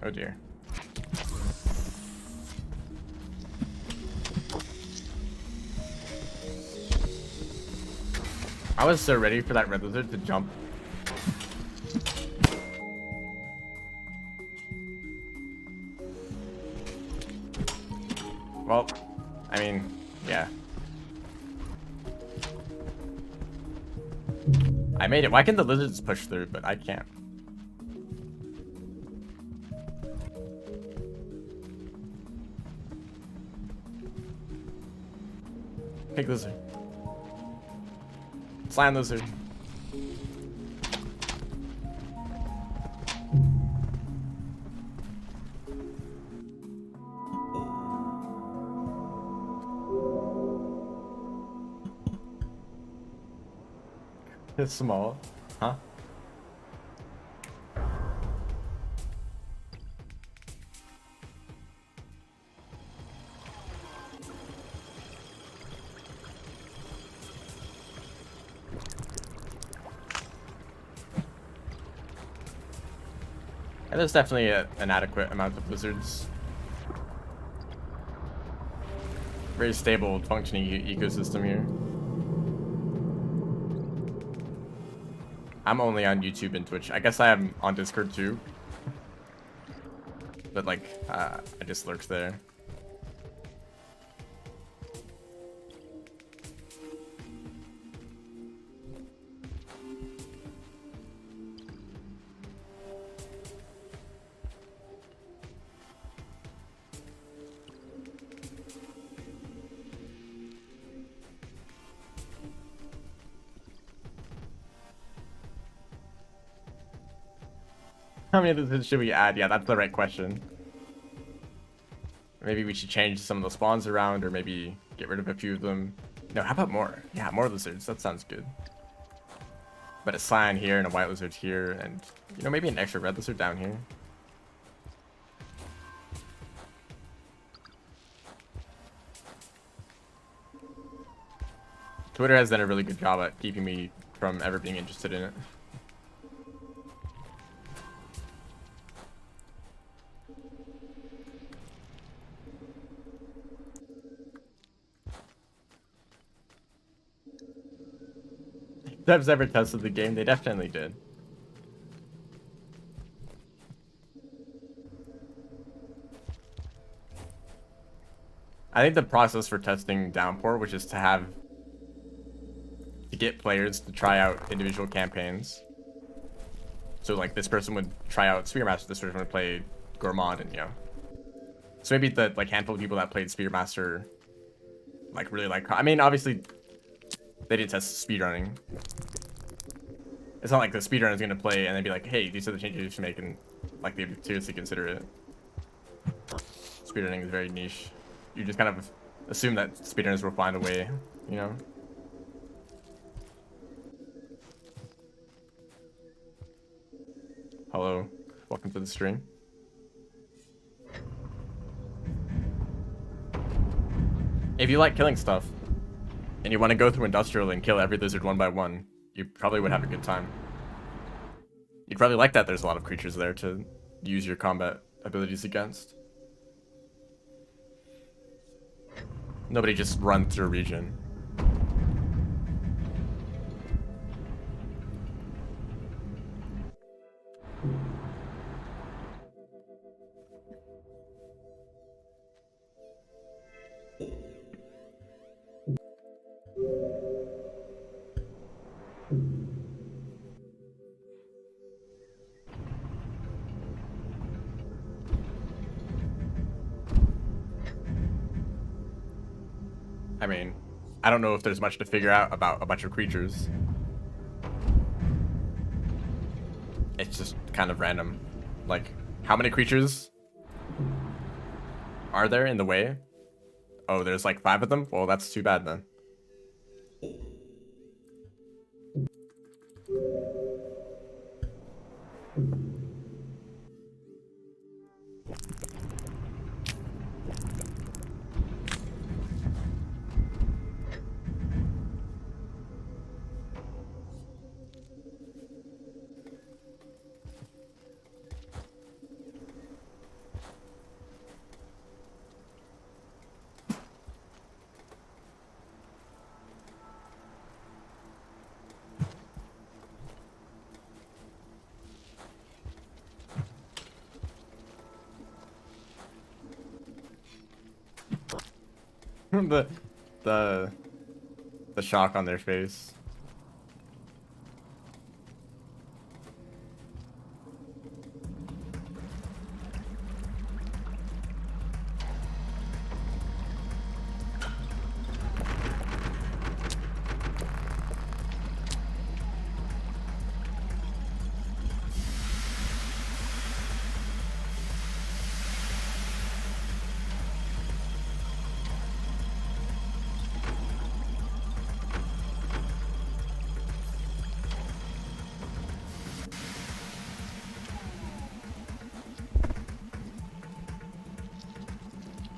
Oh dear. I was so ready for that red lizard to jump. Well, I mean, yeah. I made it. Why can the lizards push through, but I can't? Pig lizard. Slime lizard. It's small. Huh? And there's definitely an adequate amount of lizards. Very stable, functioning ecosystem here. I'm only on YouTube and Twitch. I guess I am on Discord too. But like, I just lurks there. How many lizards should we add? Yeah, that's the right question. Maybe we should change some of the spawns around, or maybe get rid of a few of them. No, how about more? Yeah, more lizards. That sounds good. But a cyan here and a white lizard here, and, you know, maybe an extra red lizard down here. Twitter has done a really good job at keeping me from ever being interested in it. Devs ever tested the game? They definitely did. I think the process for testing Downpour, which is to get players to try out individual campaigns. So like this person would try out Spearmaster, this person would play Gourmand, and you know. So maybe the like handful of people that played Spearmaster like really like, I mean obviously they didn't test speedrunning. It's not like the speedrunner is gonna play and then be like, hey, these are the changes you should make, and like they would seriously consider it. Speedrunning is very niche. You just kind of assume that speedrunners will find a way, you know? Hello, welcome to the stream. If you like killing stuff, and you want to go through Industrial and kill every lizard one by one, you probably would have a good time. You'd probably like that there's a lot of creatures there to use your combat abilities against. Nobody just run through a region. I mean, I don't know if there's much to figure out about a bunch of creatures. It's just kind of random. Like, how many creatures are there in the way? Oh, there's like 5 of them? Well, that's too bad then. the the the shock on their face.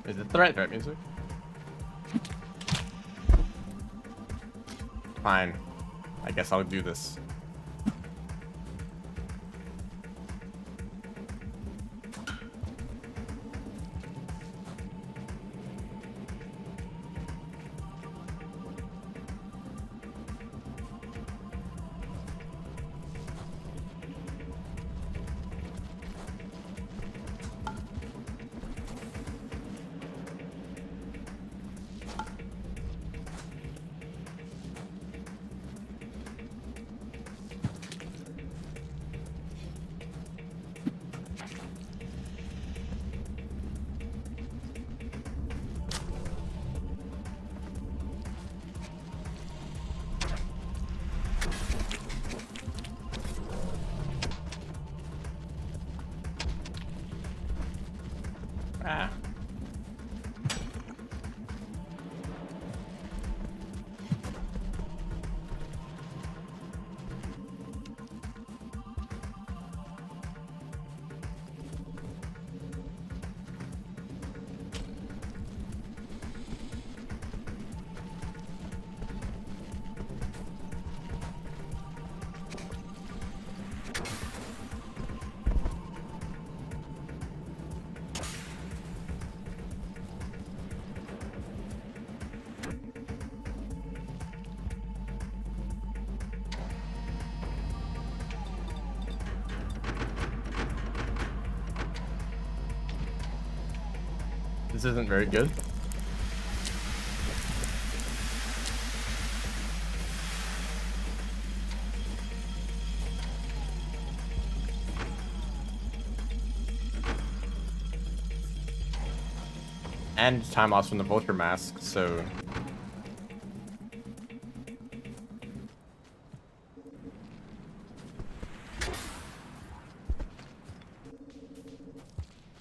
Is it the right threat music? Fine. I guess I'll do this. Ah. This isn't very good. And time lost from the vulture mask, so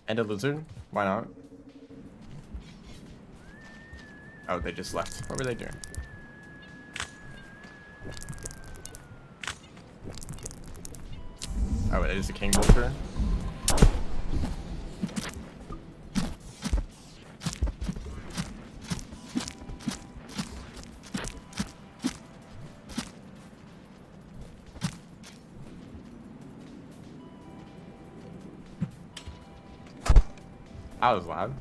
and a lizard? Why not? Oh, they just left. What were they doing? Oh, it is a king vulture. That was loud.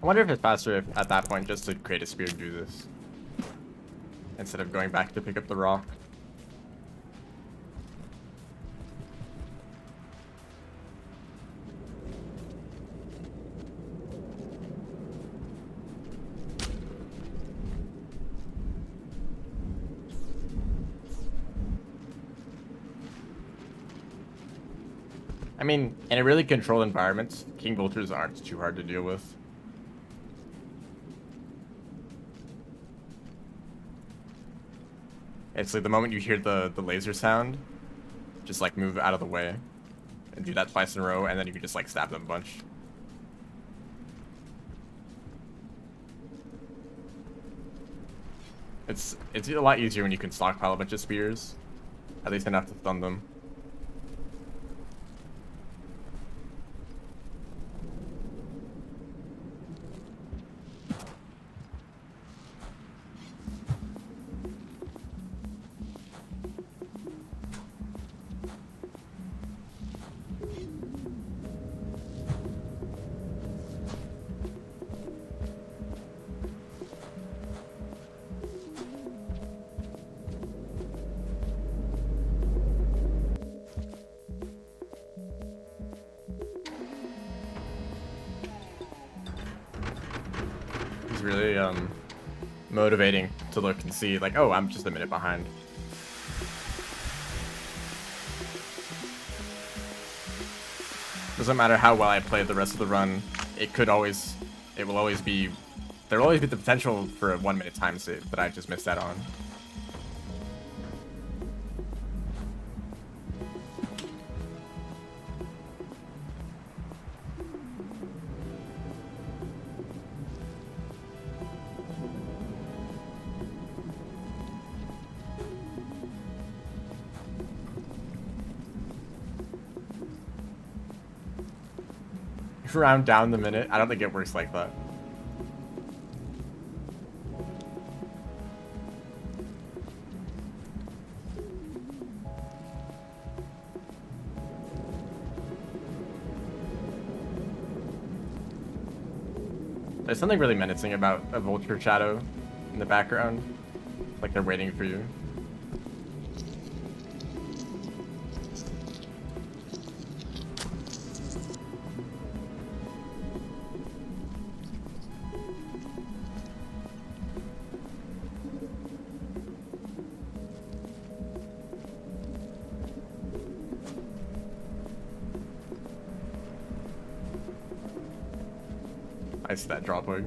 I wonder if it's faster if, at that point just to create a spear and do this instead of going back to pick up the rock. I mean, in a really controlled environment, king vultures aren't too hard to deal with. It's like the moment you hear the laser sound, just like move out of the way and do that twice in a row, and then you can just like stab them a bunch. It's a lot easier when you can stockpile a bunch of spears. At least enough to stun them. It's really motivating to look and see, like, oh, I'm just a minute behind. Doesn't matter how well I play the rest of the run, there will always be the potential for a 1 minute time save that I just missed out on. If you round down the minute, I don't think it works like that. There's something really menacing about a vulture shadow in the background, like they're waiting for you. Nice, that drop wig.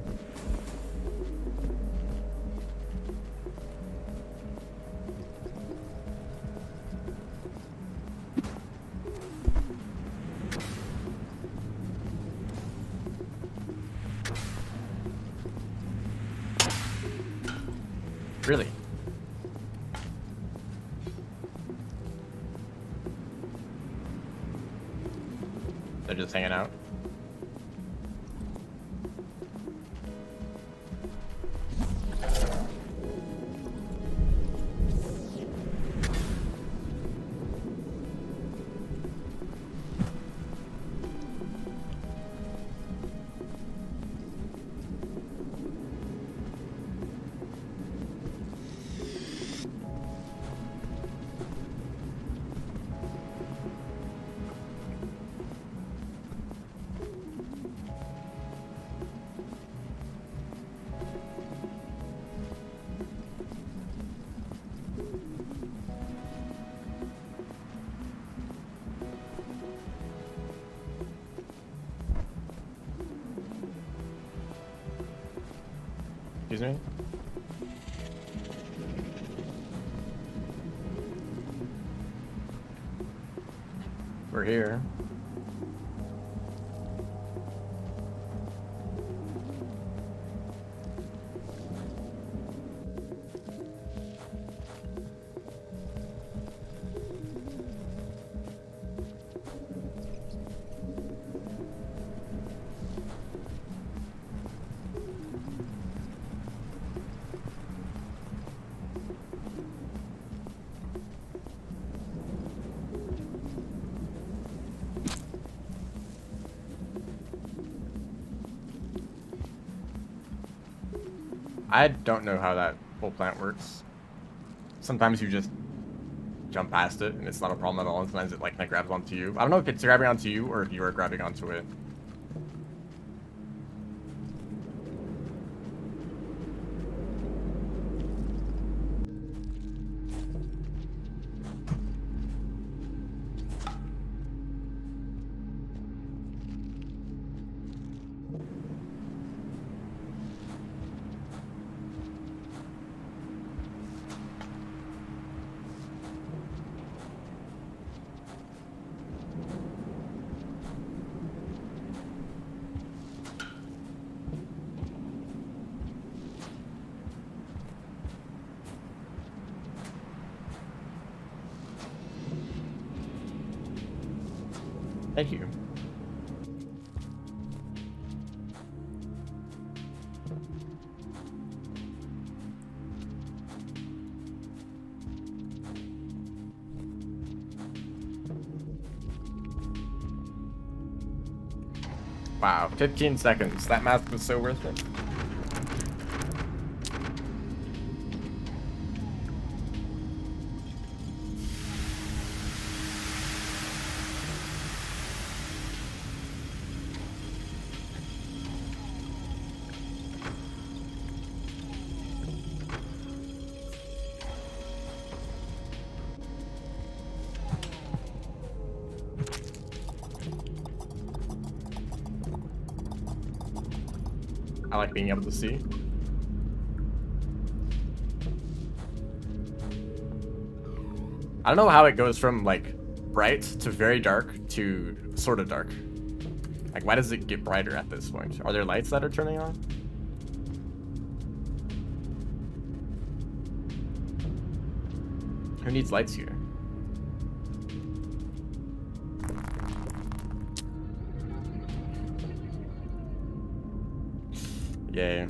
Really? They're just hanging out. Excuse me? We're here. I don't know how that whole plant works. Sometimes you just jump past it and it's not a problem at all, and sometimes it like grabs onto you. I don't know if it's grabbing onto you or if you are grabbing onto it. Thank you. Wow, 15 seconds. That math was so worth it. I like being able to see. I don't know how it goes from like bright to very dark to sort of dark. Like, why does it get brighter at this point? Are there lights that are turning on? Who needs lights here? Yay.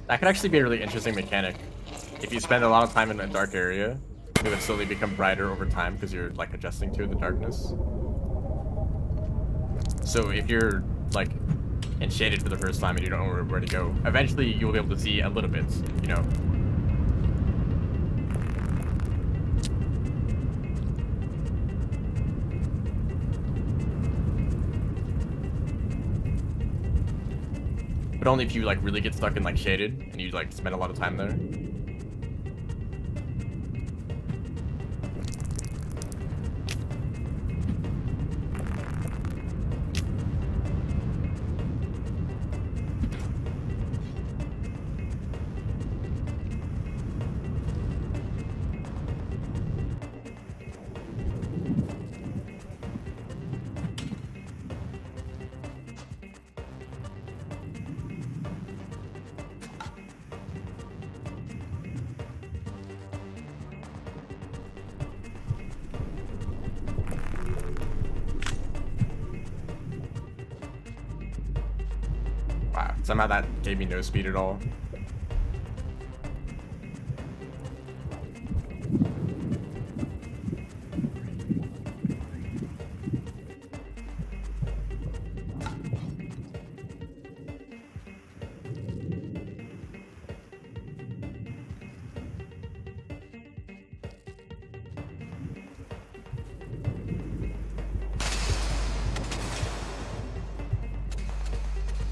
That could actually be a really interesting mechanic. If you spend a lot of time in a dark area, it would slowly become brighter over time because you're like adjusting to the darkness. So if you're like in shaded for the first time and you don't know where to go, eventually you'll be able to see a little bit, you know. But only if you like really get stuck in like shaded and you like spend a lot of time there. Wow, somehow that gave me no speed at all.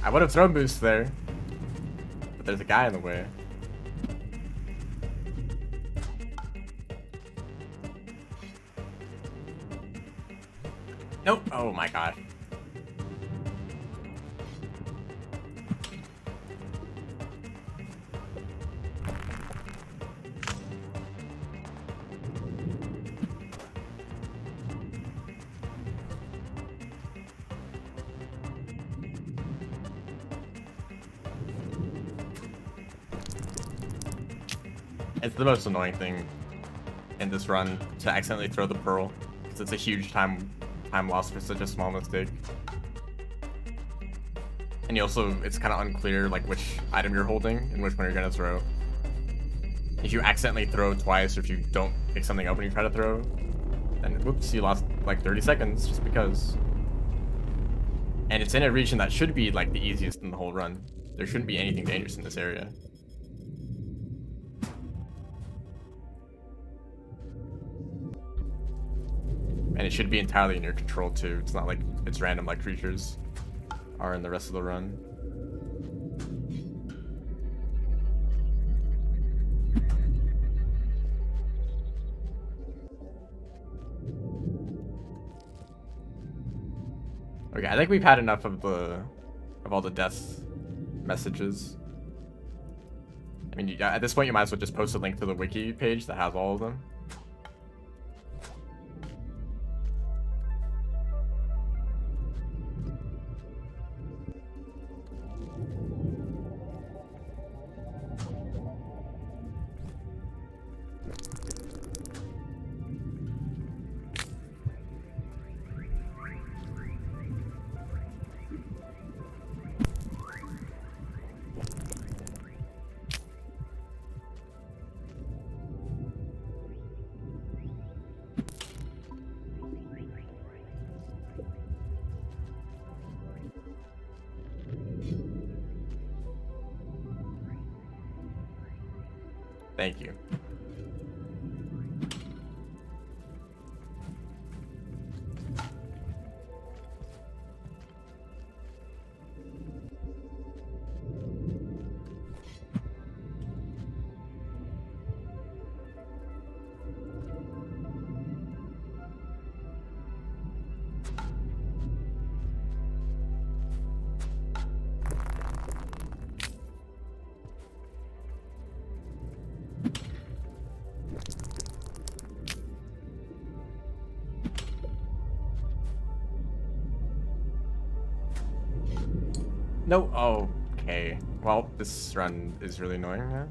I would have thrown boost there, but there's a guy in the way. Nope. Oh my god. It's the most annoying thing in this run to accidentally throw the pearl, because it's a huge time loss for such a small mistake. And you also, it's kind of unclear like which item you're holding and which one you're gonna throw. If you accidentally throw twice, or if you don't pick something up when you try to throw, then whoops, you lost like 30 seconds just because. And it's in a region that should be like the easiest in the whole run. There shouldn't be anything dangerous in this area. And it should be entirely in your control too. It's not like it's random like creatures are in the rest of the run. Okay, I think we've had enough of all the death messages. I mean, at this point, you might as well just post a link to the wiki page that has all of them. Thank you. No, oh, okay. Well, this run is really annoying, man.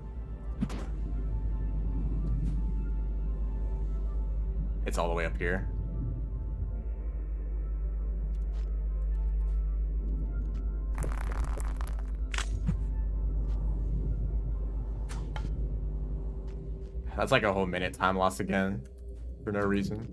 It's all the way up here. That's like a whole minute time loss again, for no reason.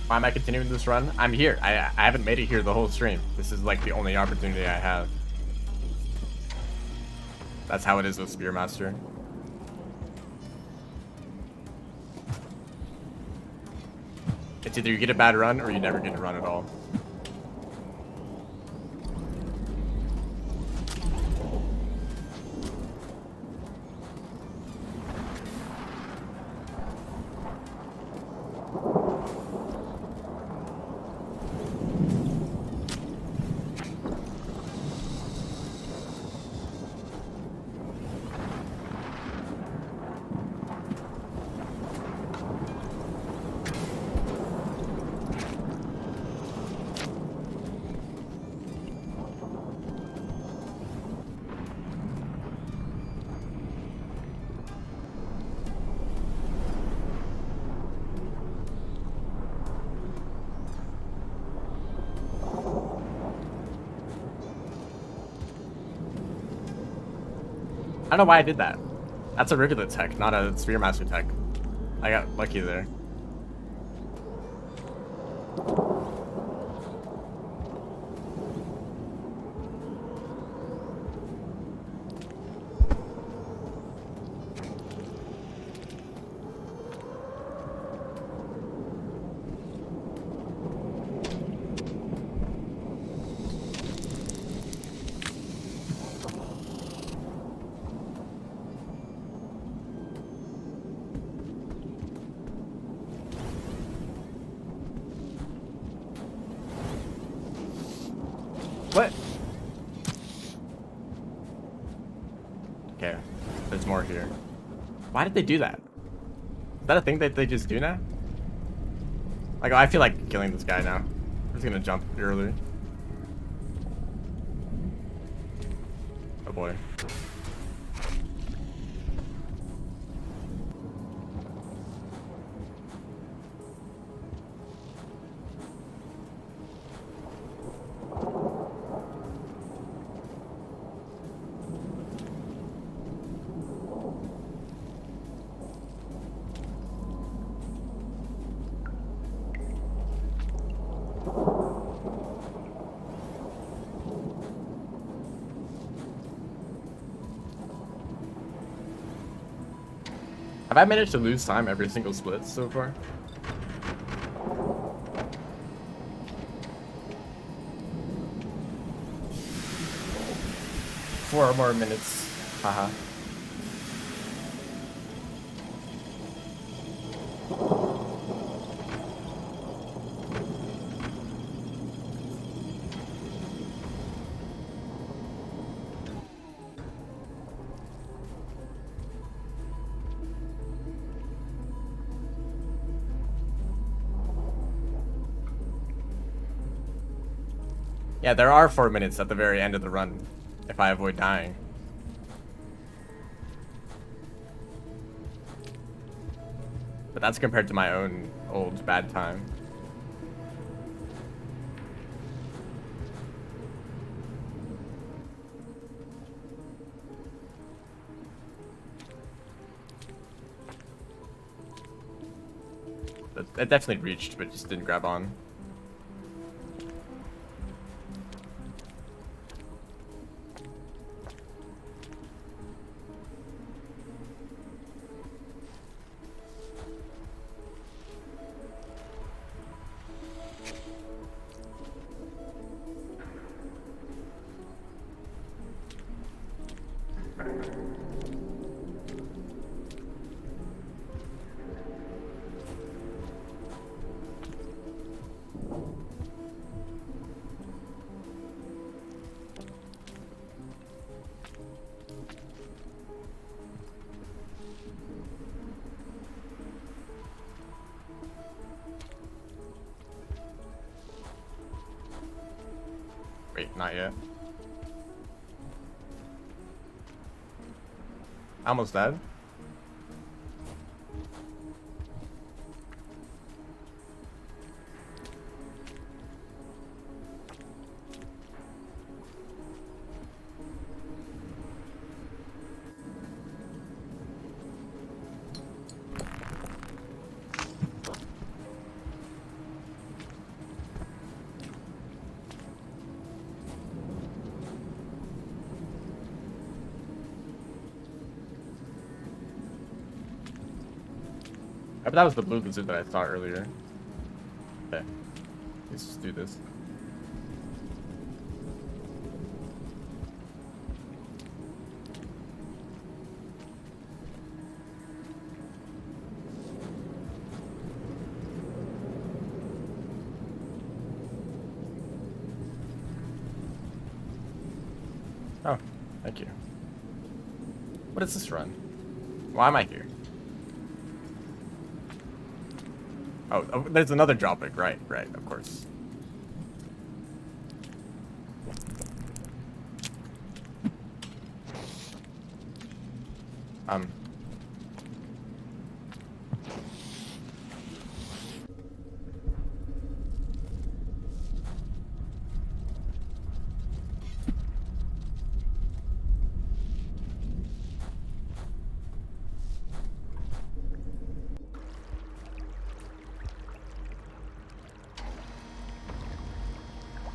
Why am I continuing this run? I'm here. I haven't made it here the whole stream. This is like the only opportunity I have. That's how it is with Spearmaster. It's either you get a bad run or you never get a run at all. I don't know why I did that. That's a regular tech, not a Spearmaster tech. I got lucky there. What? Okay, there's more here. Why did they do that? Is that a thing that they just do now? Like, I feel like killing this guy now. I'm just gonna jump early. Oh boy. Have I managed to lose time every single split so far? Four more minutes. Haha. Yeah, there are 4 minutes at the very end of the run, if I avoid dying. But that's compared to my own old bad time. It definitely reached, but just didn't grab on. Wait, not yet. Almost dead. But that was the blue lizard that I saw earlier. Okay, let's just do this. Oh, thank you. What is this run? Why am I here? Oh, there's another droppic. Right, of course.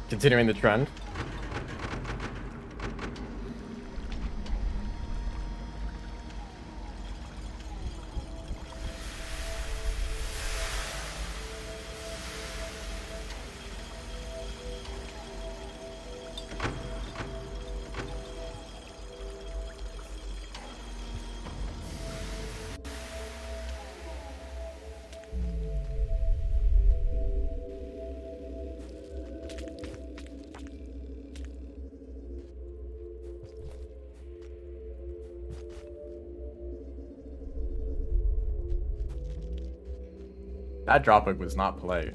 Continuing the trend. That drophook was not polite.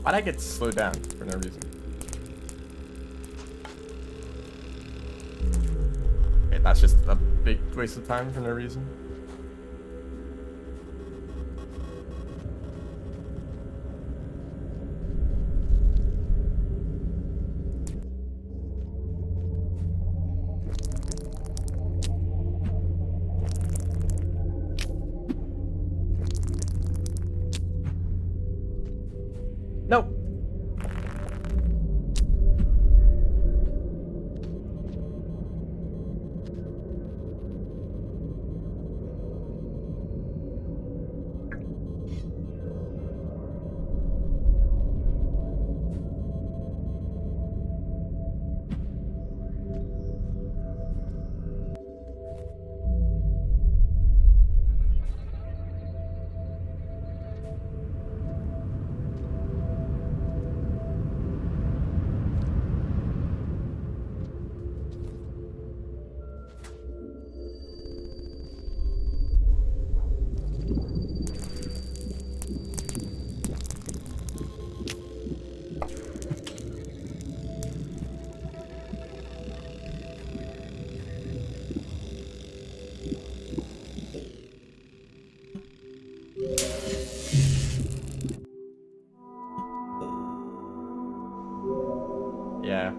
Why'd I get slowed down for no reason? Okay, that's just a big waste of time for no reason. Nope. Yeah.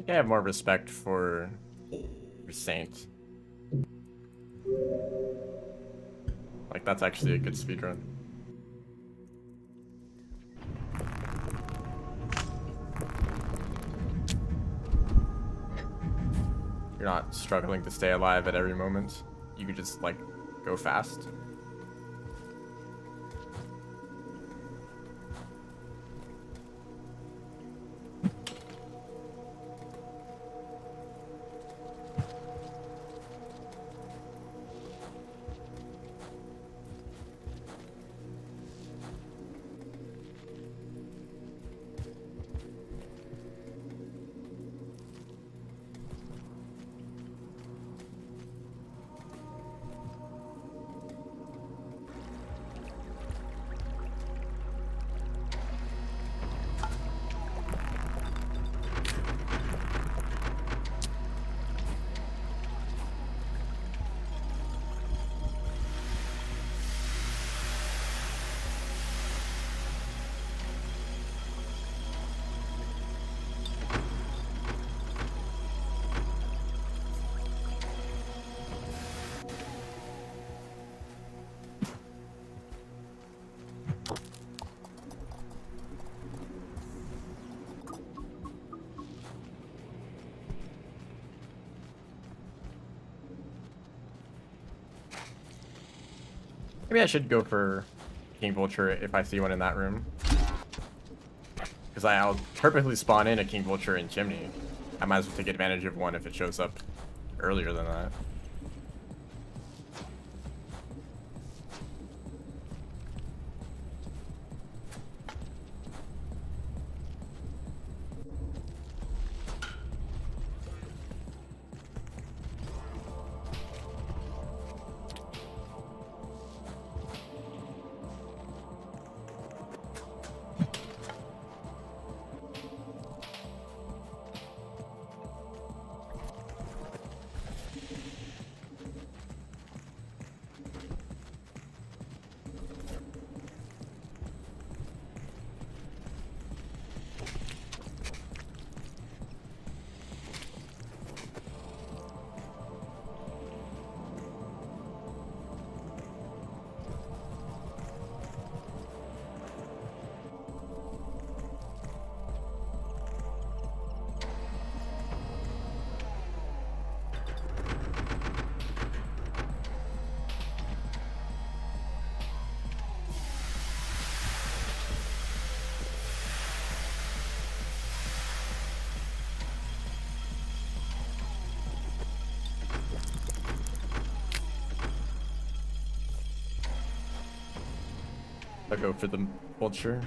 I have more respect for Saint. Like, that's actually a good speedrun. You're not struggling to stay alive at every moment. You could just, like, go fast. Maybe I should go for King Vulture if I see one in that room. Because I'll perfectly spawn in a King Vulture in Chimney. I might as well take advantage of one if it shows up earlier than that. I'll go for the Vulture.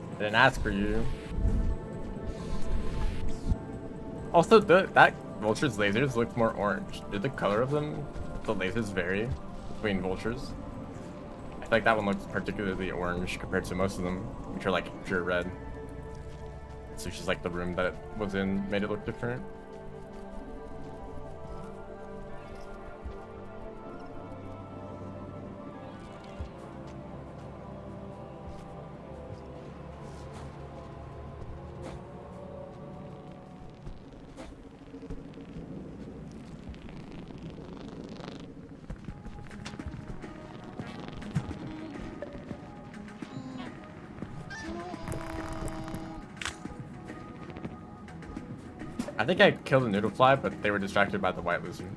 I didn't ask for you. Also, that Vulture's lasers looked more orange. Did the color of them, the lasers, vary between Vultures? I feel like that one looks particularly orange compared to most of them, which are like pure red. So it's just like the room that it was in made it look different. I think I killed a noodle fly, but they were distracted by the white lizard.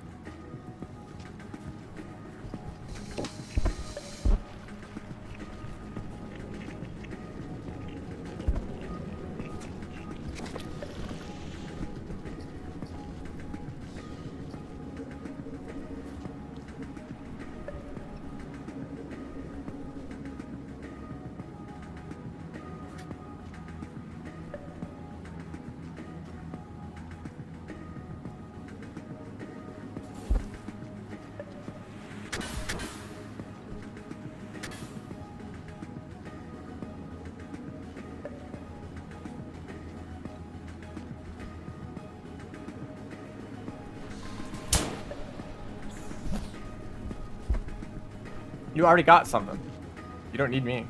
You already got something. You don't need me.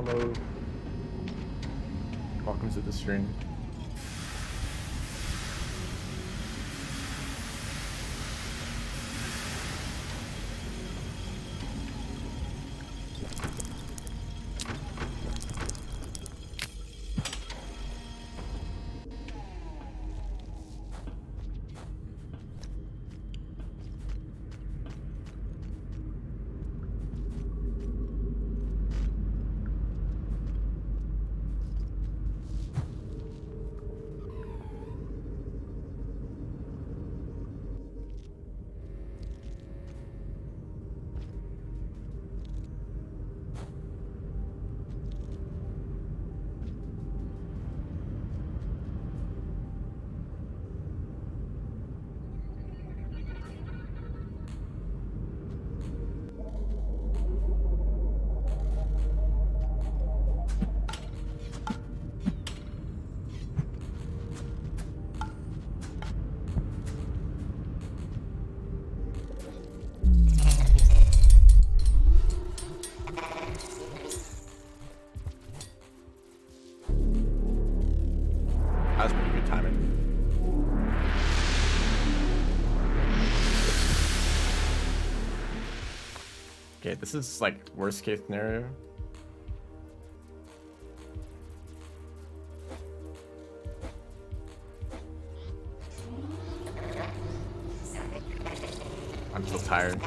Hello. Welcome to the stream. That was pretty good timing. Okay, this is like worst case scenario. I'm still tired.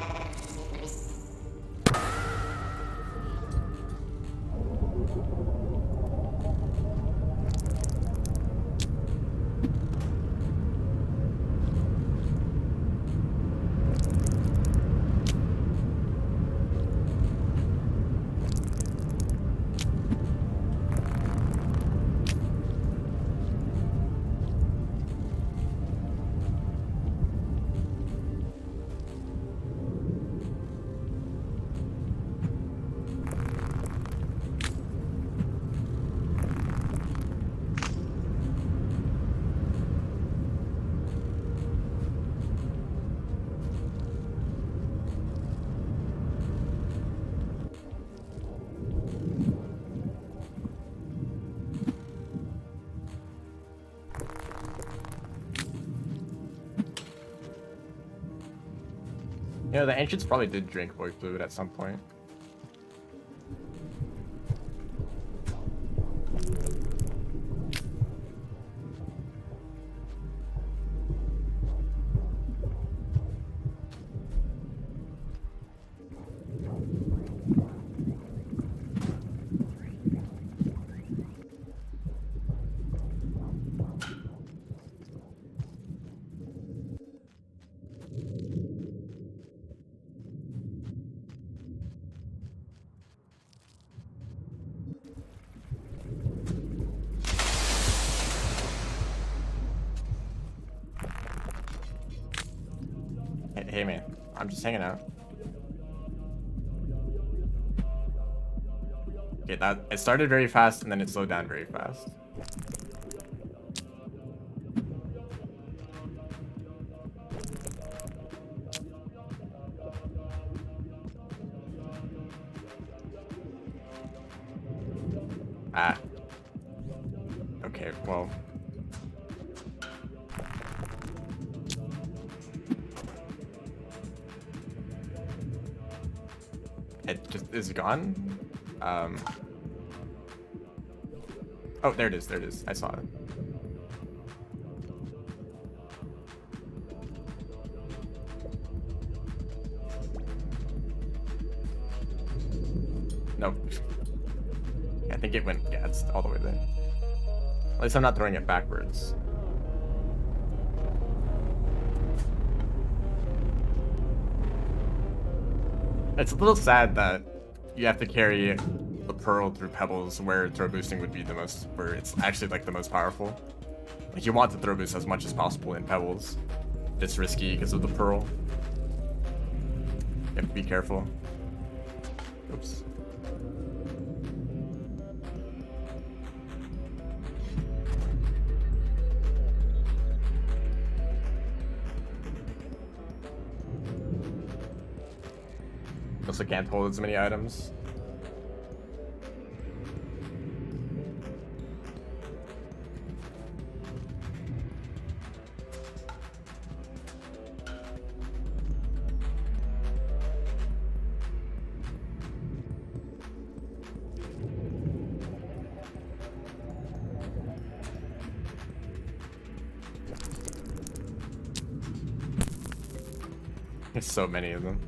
You know, the ancients probably did drink void fluid at some point. Hey man, I'm just hanging out. Okay, that it started very fast and then it slowed down very fast. Ah. Okay, well. It just is gone. Oh, there it is. There it is. I saw it. Nope. I think it went. Yeah, it's all the way there. At least I'm not throwing it backwards. It's a little sad that you have to carry the pearl through pebbles where throw boosting would be the most, where it's actually like the most powerful. Like you want to throw boost as much as possible in pebbles. It's risky because of the pearl. You have to be careful. Oops. Also can't hold as many items. There's so many of them.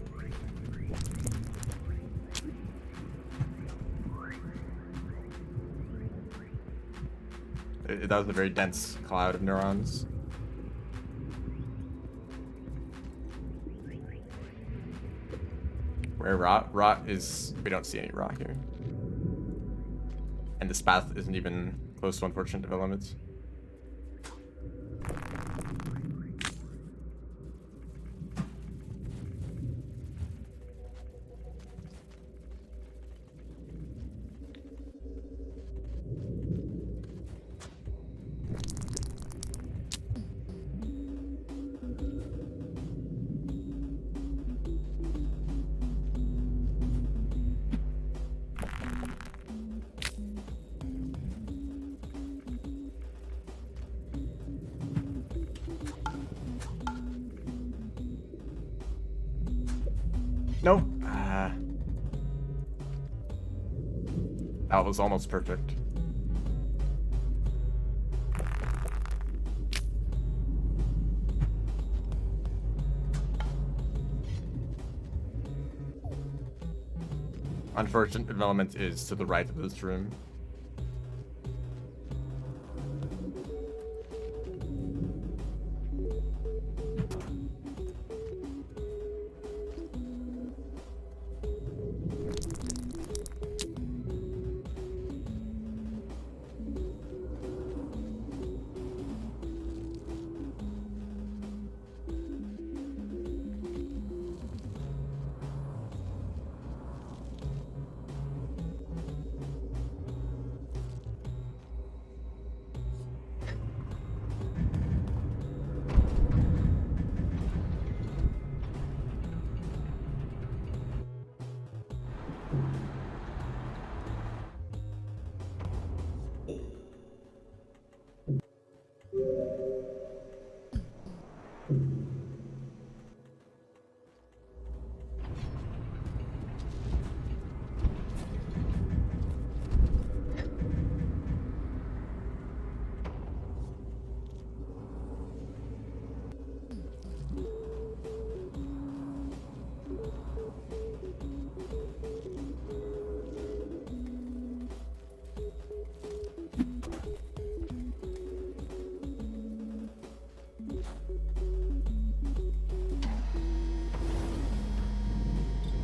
That was a very dense cloud of neurons. Where rot is, we don't see any rot here. And this path isn't even close to unfortunate developments. No. That was almost perfect. Unfortunate development is to the right of this room.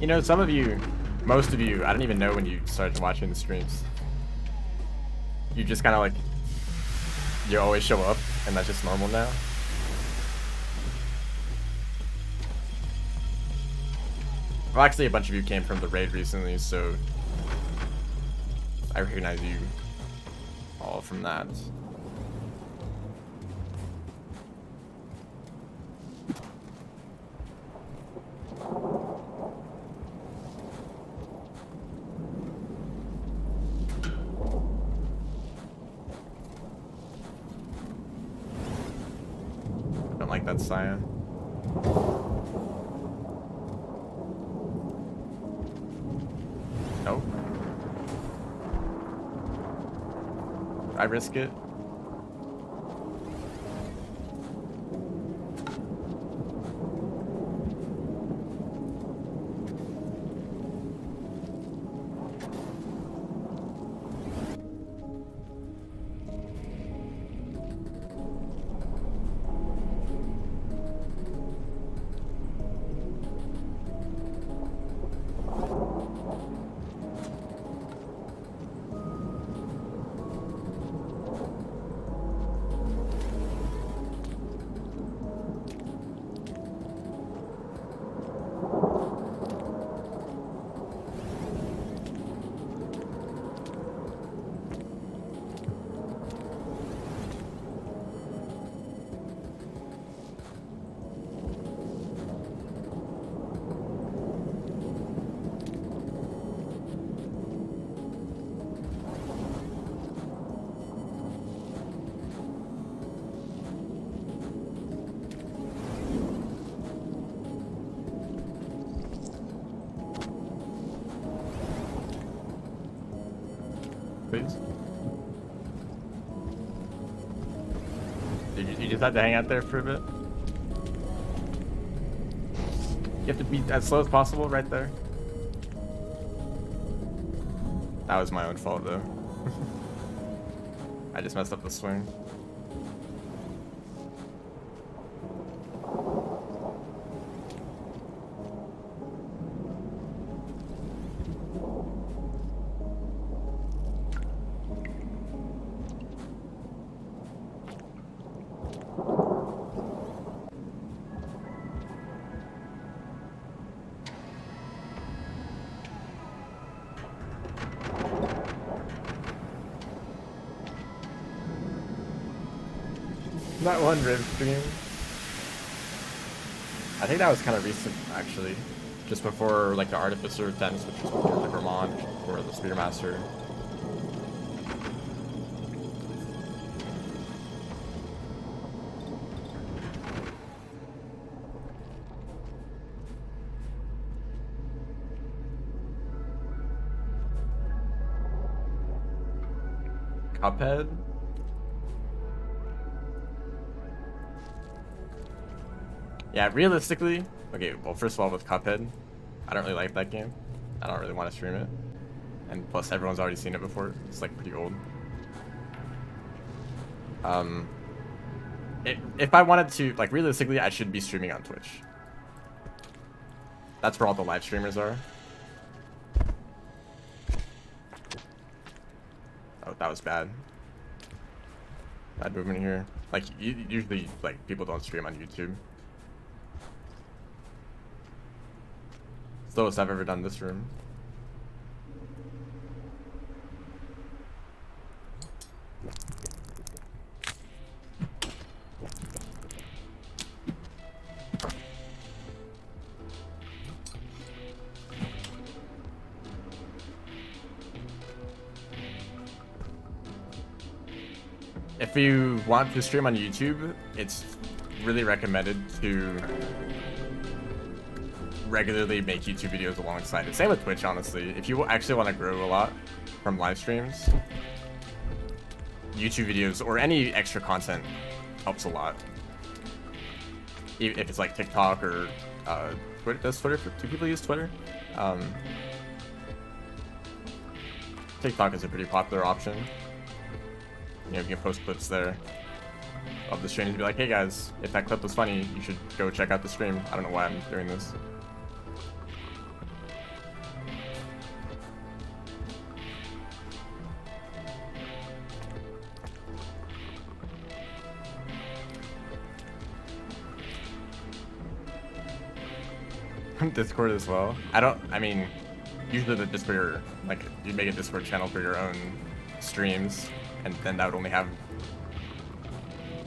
You know, some of you, most of you, I don't even know when you started watching the streams. You just kind of like, you always show up, and that's just normal now. Well, actually, a bunch of you came from the raid recently, so I recognize you all from that. Don't like that cyan. Nope. I risk it. Please. You just had to hang out there for a bit? You have to be as slow as possible right there. That was my own fault though. I just messed up the swing. That one rib stream. I think that was kind of recent, actually. Just before, like, the Artificer attempts, which was before the Vermont, or the Spearmaster. Cuphead? Yeah, realistically, okay, well, first of all, with Cuphead, I don't really like that game. I don't really want to stream it. And plus, everyone's already seen it before. It's, like, pretty old. If I wanted to, like, realistically, I should be streaming on Twitch. That's where all the live streamers are. Oh, that was bad. Bad movement here. Like, usually, like, people don't stream on YouTube. Slowest I've ever done this room. If you want to stream on YouTube, it's really recommended to regularly make YouTube videos alongside it. Same with Twitch, honestly. If you actually want to grow a lot from live streams, YouTube videos or any extra content helps a lot. If it's like TikTok or Twitter. Does Twitter? Do people use Twitter? TikTok is a pretty popular option. You know, you can post clips there of the stream and be like, hey guys, if that clip was funny, you should go check out the stream. I don't know why I'm doing this. Discord as well. I mean, usually the Discord, like, you make a Discord channel for your own streams, and then that would only have,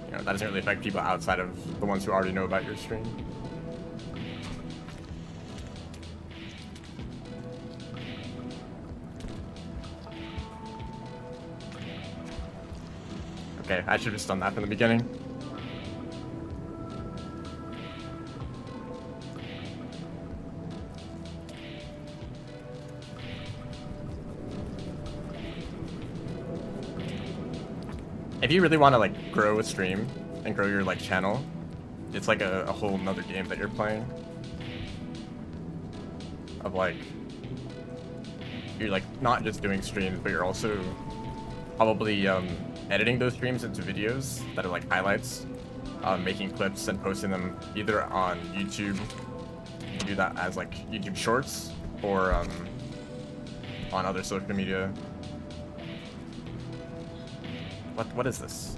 you know, that doesn't really affect people outside of the ones who already know about your stream. Okay, I should have just done that from the beginning. If you really want to, like, grow a stream and grow your, like, channel, it's like a whole nother game that you're playing. Of, like, you're, like, not just doing streams, but you're also probably editing those streams into videos that are, like, highlights, making clips and posting them either on YouTube. You can do that as, like, YouTube Shorts, or on other social media. What is this?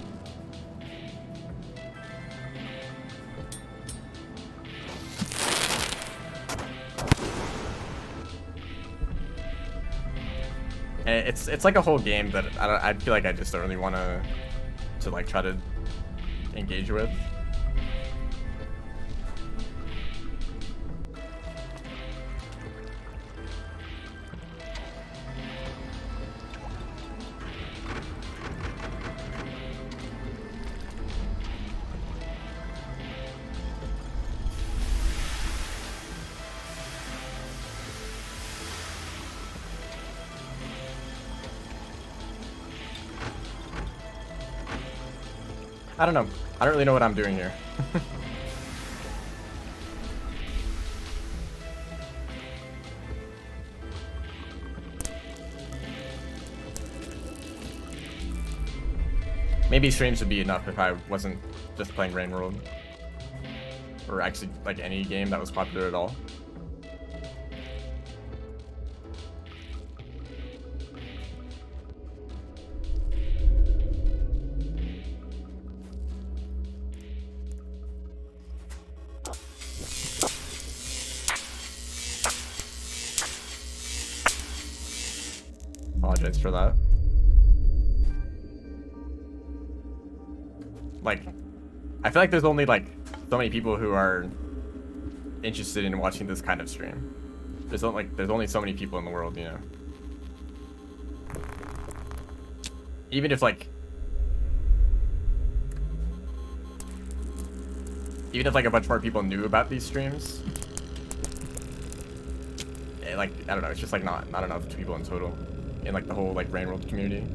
It's like a whole game that I feel like I just don't really want to like try to engage with. I don't know. I don't really know what I'm doing here. Maybe streams would be enough if I wasn't just playing Rain World. Or actually, like, any game that was popular at all. Apologize for that. Like, I feel like there's only like so many people who are interested in watching this kind of stream. There's only so many people in the world, you know. Even if like a bunch more people knew about these streams, like, I don't know, it's just like not enough people in total in like the whole like Rain World community.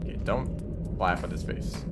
Okay, don't laugh at his face.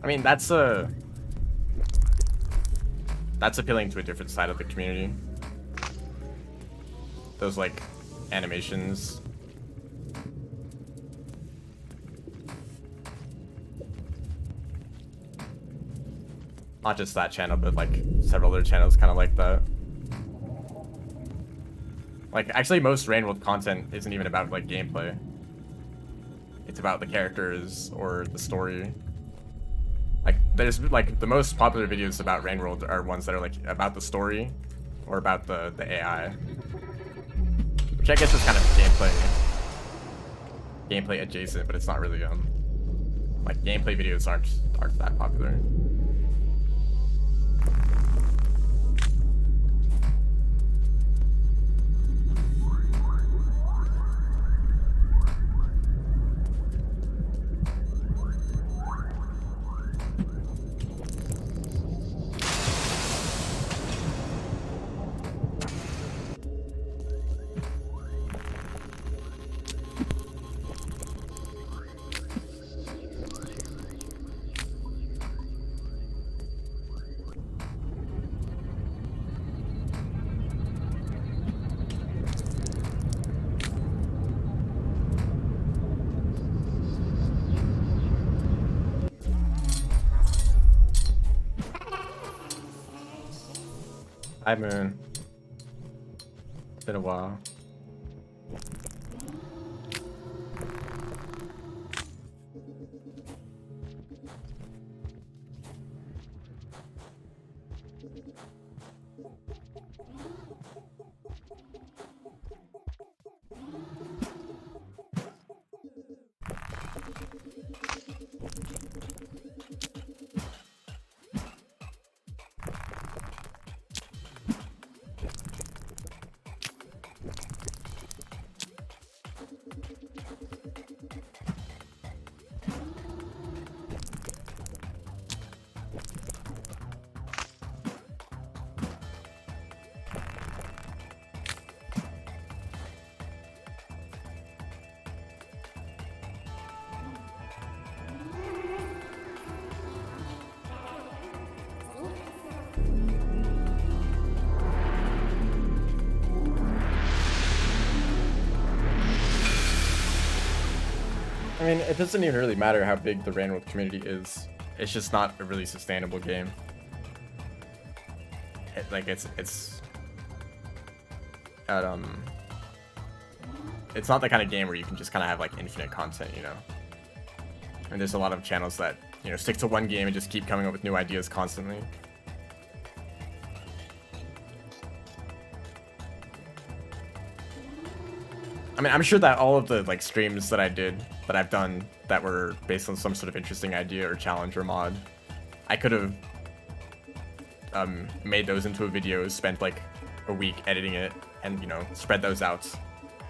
I mean, that's appealing to a different side of the community. Those like animations. Not just that channel, but like several other channels kind of like that. Like, actually most Rain World content isn't even about like gameplay. It's about the characters or the story. Like, there's like the most popular videos about Rain World are ones that are like about the story or about the AI, which I guess is kind of gameplay adjacent, but it's not really like gameplay videos aren't that popular. Hi, Moon. It's been a while. I mean, it doesn't even really matter how big the Rain World community is. It's just not a really sustainable game. It's not the kind of game where you can just kind of have like infinite content, you know. And there's a lot of channels that, you know, stick to one game and just keep coming up with new ideas constantly. I mean, I'm sure that all of the like streams that I've done that were based on some sort of interesting idea or challenge or mod, I could have made those into a video, spent like a week editing it, and, you know, spread those out,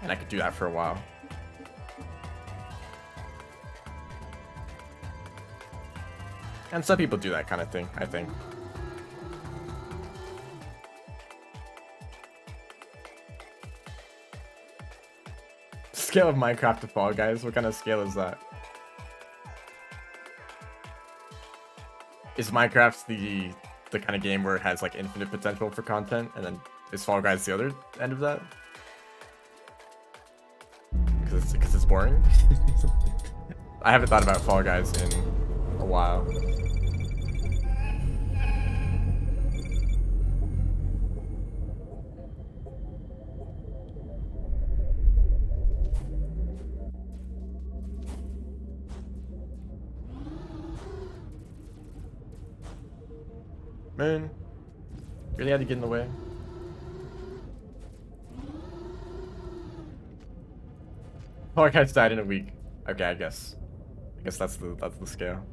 and I could do that for a while. And some people do that kind of thing, I think. Scale of Minecraft to Fall Guys? What kind of scale is that? Is Minecraft the kind of game where it has like infinite potential for content, and then is Fall Guys the other end of that? Because it's boring? I haven't thought about Fall Guys in a while. Man, really had to get in the way. Fall Guys died in a week. Okay, I guess that's the scale.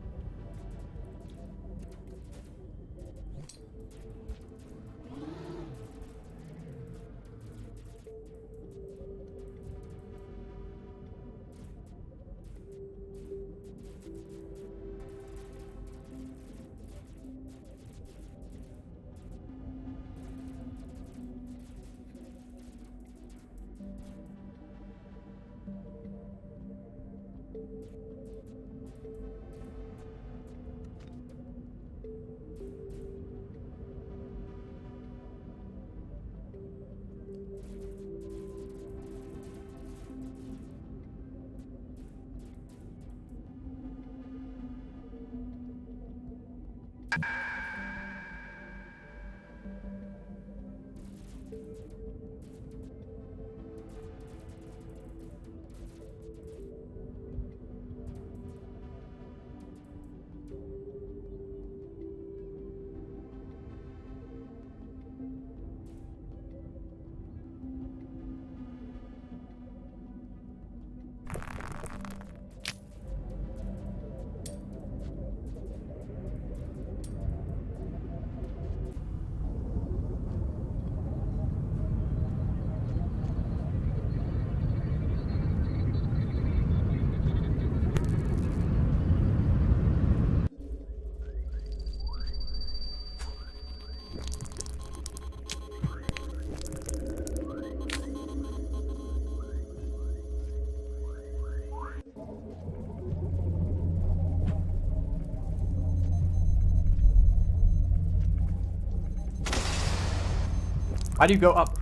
Why do you go up?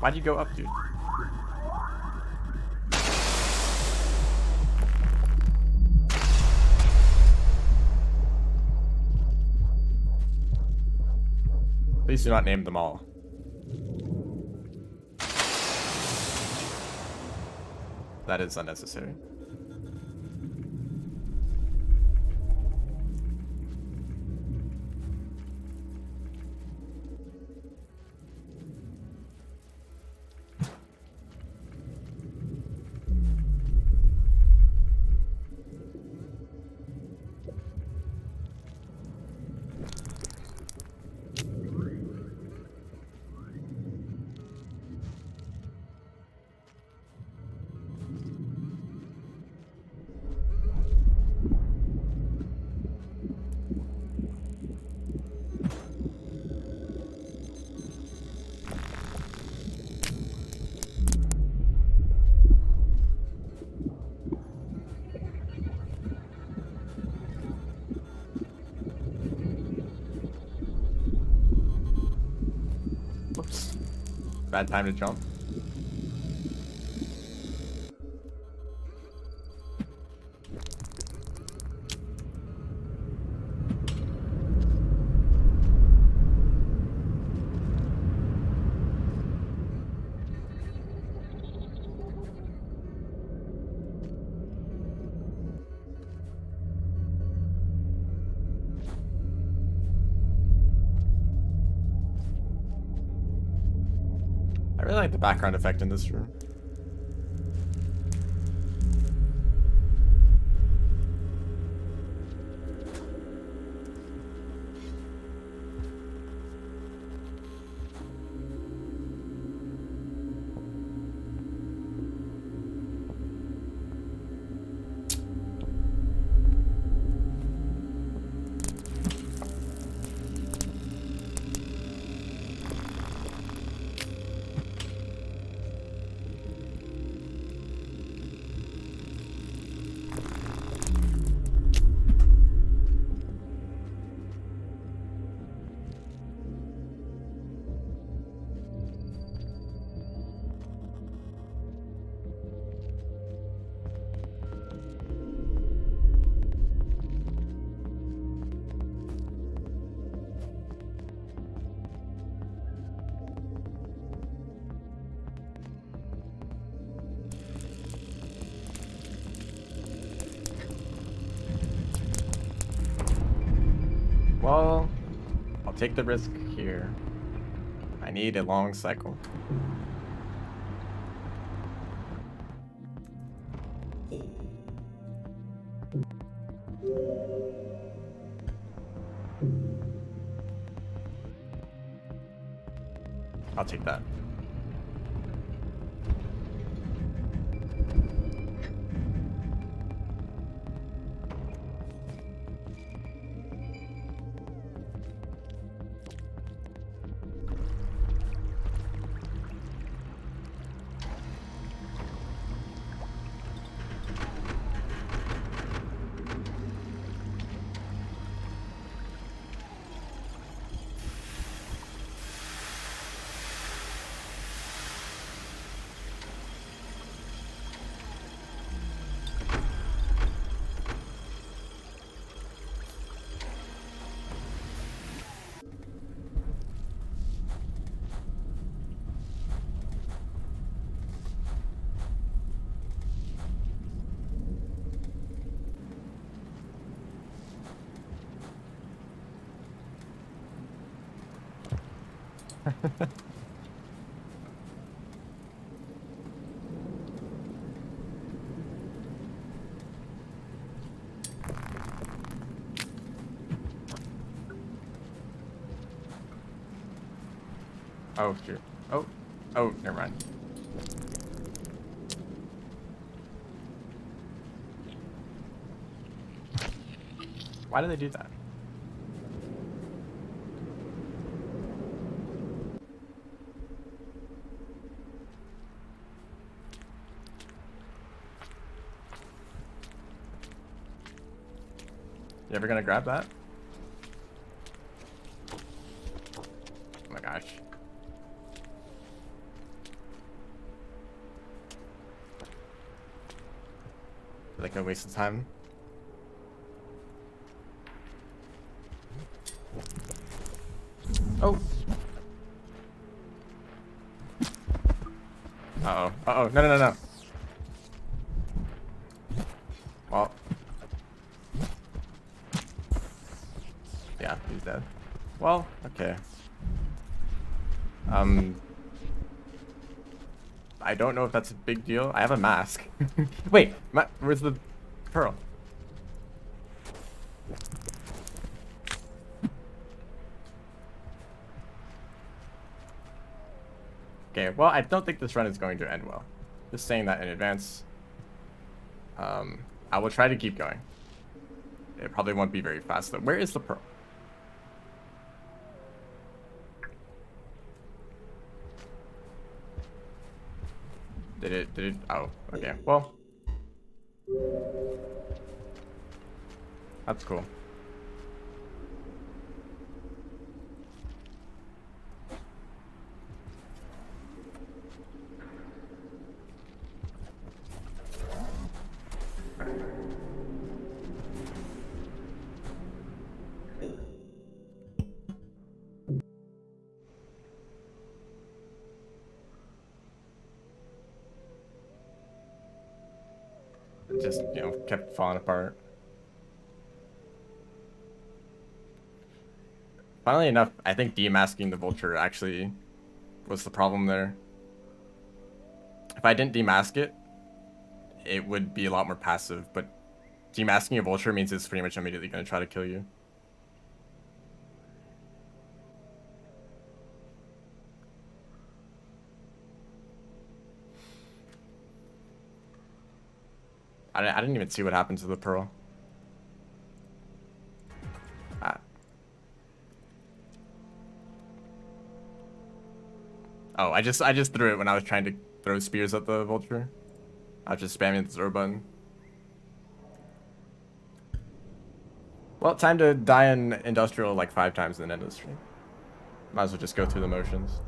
Why do you go up, dude? Please do not name them all. That is unnecessary. Whoops. Bad time to jump. really like the background effect in this room. Well, I'll take the risk here. I need a long cycle. I'll take that. Oh, shoot. Oh, never mind. Why do they do that? You ever gonna grab that? Oh my gosh. Like a waste of time. Oh. Uh-oh. Uh-oh. No. Well. Yeah, he's dead. Well, okay. I don't know if that's a big deal. I have a mask. Wait, where's the pearl? Okay, well, I don't think this run is going to end well. Just saying that in advance. I will try to keep going. It probably won't be very fast, though. Where is the pearl? Did it? Oh, okay. Well, that's cool. It just, kept falling apart. Funnily enough, I think demasking the vulture actually was the problem there. If I didn't demask it, it would be a lot more passive, but demasking a vulture means it's pretty much immediately going to try to kill you. I didn't even see what happened to the pearl. Oh, I just threw it when I was trying to throw spears at the vulture. I was just spamming the throw button. Well, time to die in industrial like 5 times in the end of the stream. Might as well just go through the motions.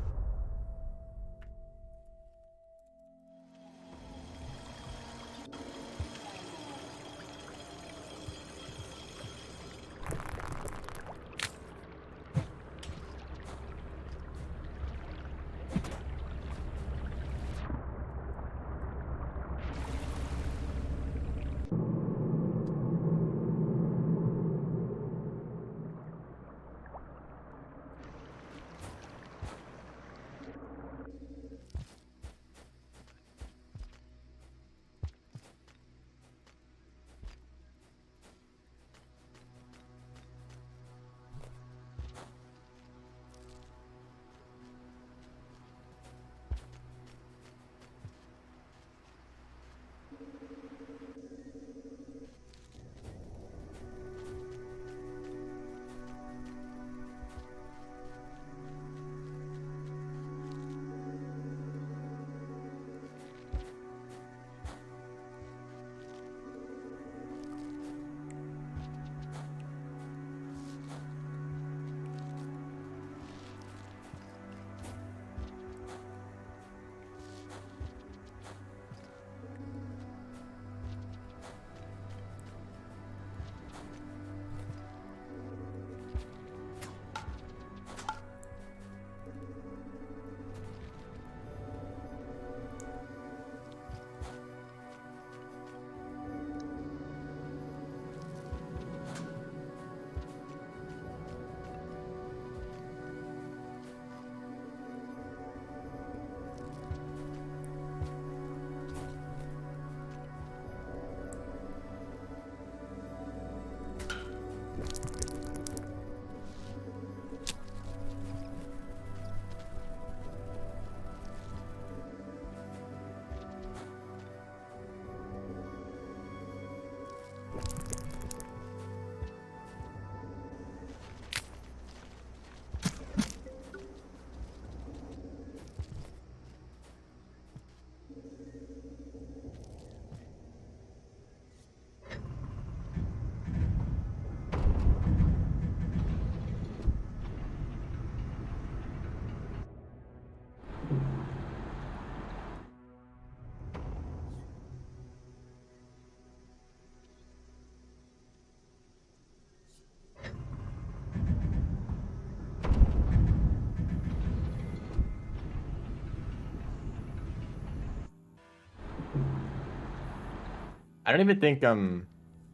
I don't even think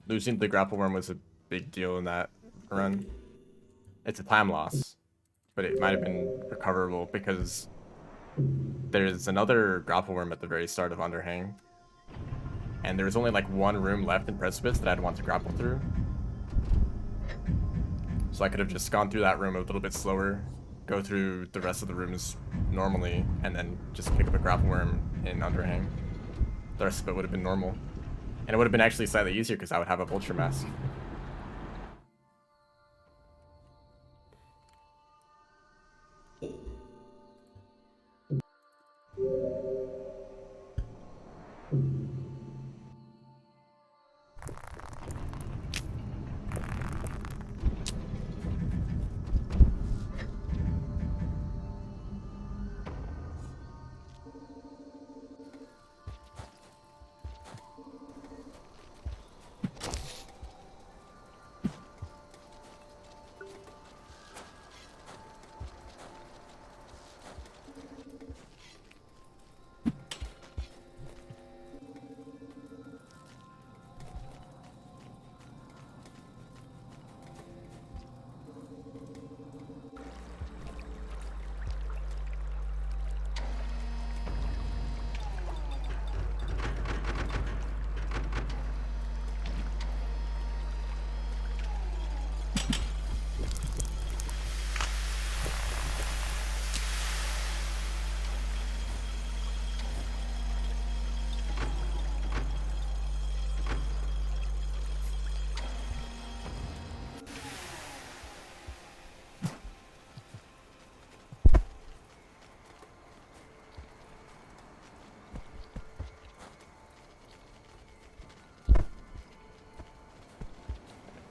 losing the grapple worm was a big deal in that run. It's a time loss, but it might have been recoverable because there's another grapple worm at the very start of Underhang, and there was only like one room left in Precipice that I'd want to grapple through. So I could have just gone through that room a little bit slower, go through the rest of the rooms normally, and then just pick up a grapple worm in Underhang. The rest of it would have been normal. And it would have been actually slightly easier because I would have a vulture mask.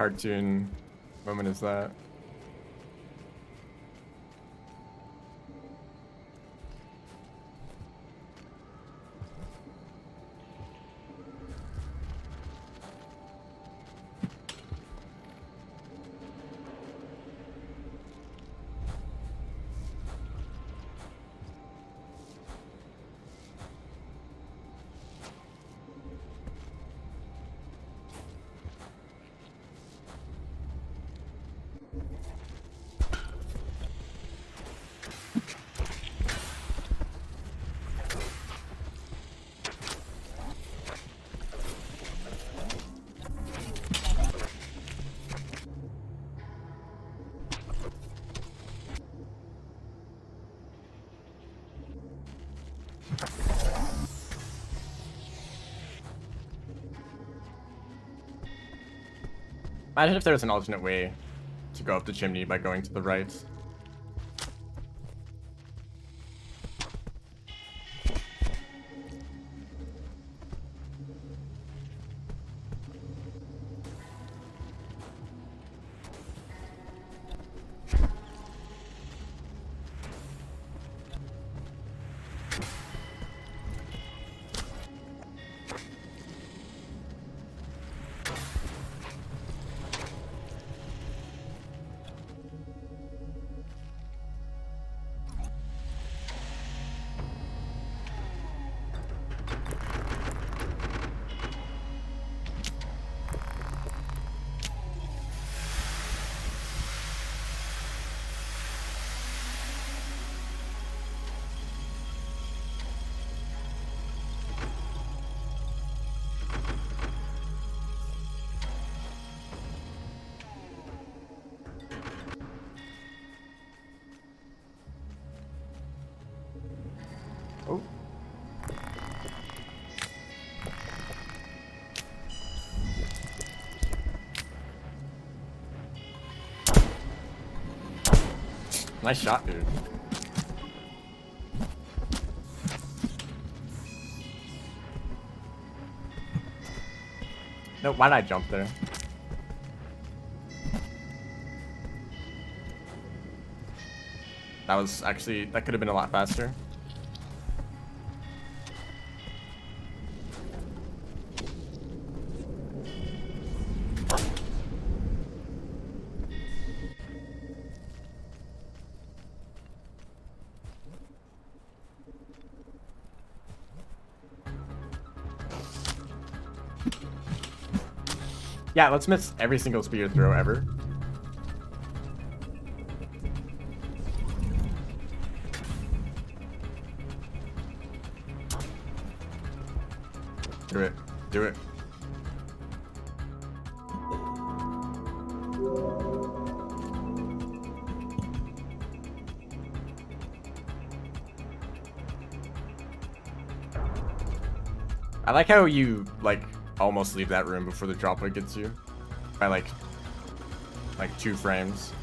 cartoon moment is that? Imagine if there was an alternate way to go up the chimney by going to the right. Oh. Nice shot, dude. No, why'd I jump there? That was actually, that could have been a lot faster. Yeah, let's miss every single spear throw ever. Do it. Do it. I like how you, like, almost leave that room before the droplet gets you. By, like 2 frames.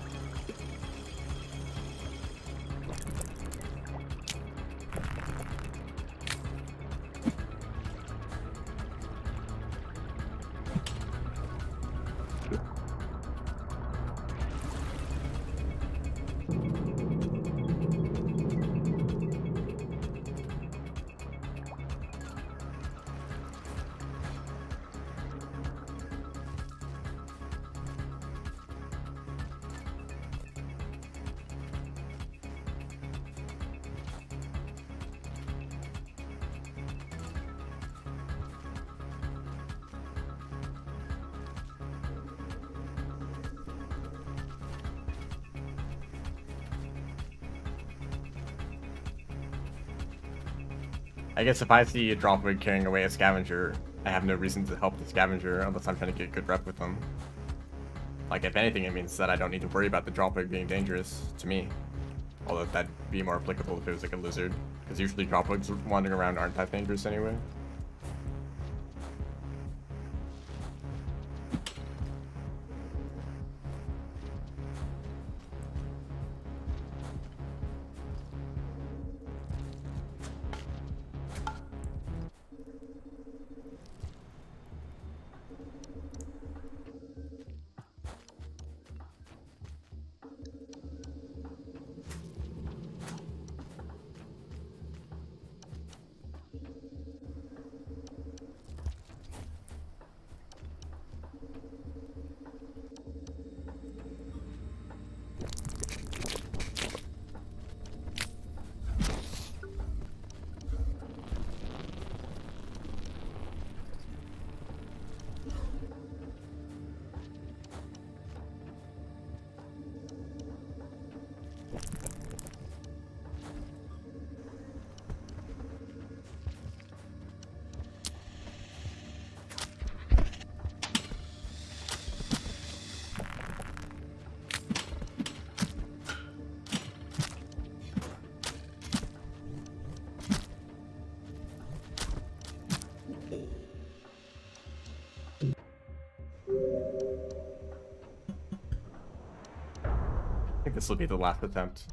I guess if I see a dropwig carrying away a scavenger, I have no reason to help the scavenger unless I'm trying to get a good rep with them. Like, if anything, it means that I don't need to worry about the dropwig being dangerous to me. Although that'd be more applicable if it was like a lizard, because usually dropwigs wandering around aren't that dangerous anyway. This will be the last attempt.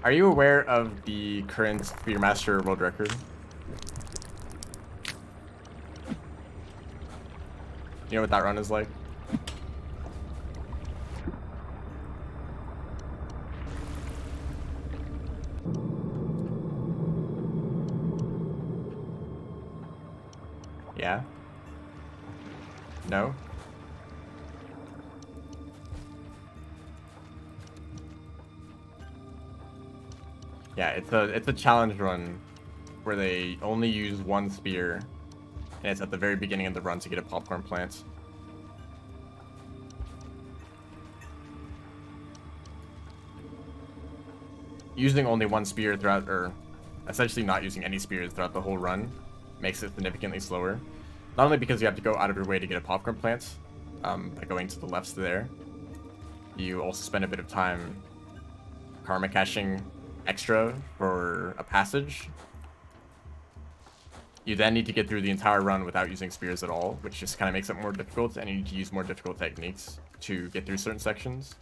Are you aware of the current Spearmaster world record? You know what that run is like? Yeah? No? Yeah, it's a challenge run where they only use one spear, and it's at the very beginning of the run to get a popcorn plant. Using only one spear throughout, or essentially not using any spears throughout the whole run, makes it significantly slower. Not only because you have to go out of your way to get a popcorn plant, by going to the left there, you also spend a bit of time karma caching extra for a passage. You then need to get through the entire run without using spears at all, which just kind of makes it more difficult, and you need to use more difficult techniques to get through certain sections.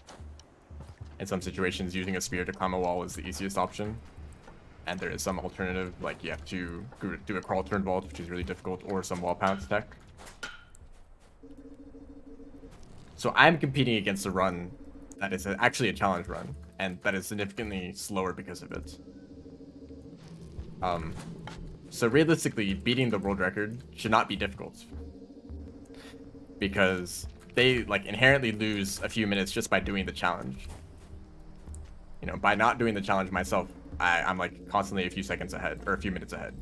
In some situations, using a spear to climb a wall is the easiest option, and there is some alternative, like you have to do a crawl turn vault, which is really difficult, or some wall pounce tech. So I'm competing against a run that is actually a challenge run, and that is significantly slower because of it. So realistically, beating the world record should not be difficult, because they like inherently lose a few minutes just by doing the challenge. You know, by not doing the challenge myself, I'm like constantly a few seconds ahead, or a few minutes ahead.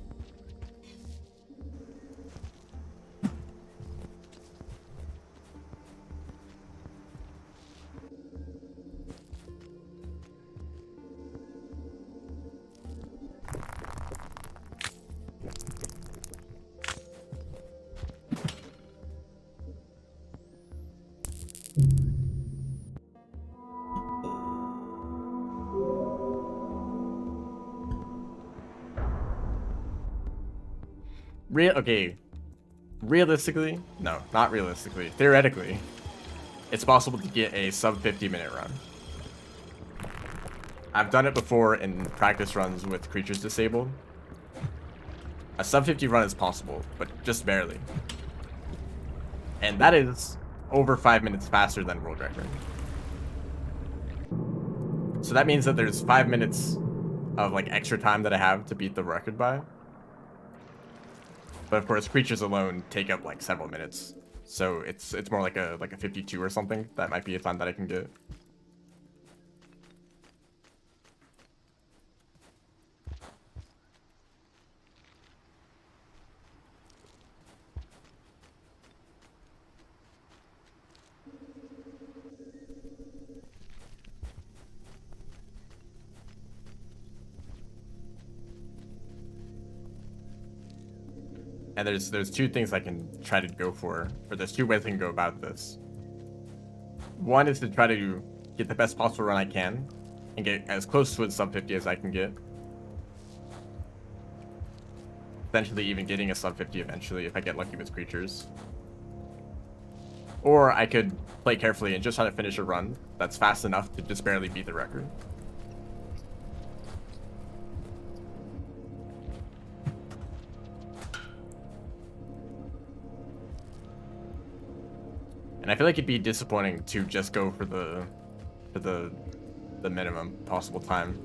Okay, realistically, no, not realistically. Theoretically, it's possible to get a sub 50-minute run. I've done it before in practice runs with creatures disabled. A sub 50 run is possible, but just barely. And that is over 5 minutes faster than world record. So that means that there's 5 minutes of like extra time that I have to beat the record by. But of course, creatures alone take up like several minutes, so it's more like a 52 or something. That might be a time that I can get. And there's two things I can try to go for, or there's two ways I can go about this. One is to try to get the best possible run I can, and get as close to a sub 50 as I can get. Potentially even getting a sub 50 eventually if I get lucky with creatures. Or I could play carefully and just try to finish a run that's fast enough to just barely beat the record. And I feel like it'd be disappointing to just go for the minimum possible time.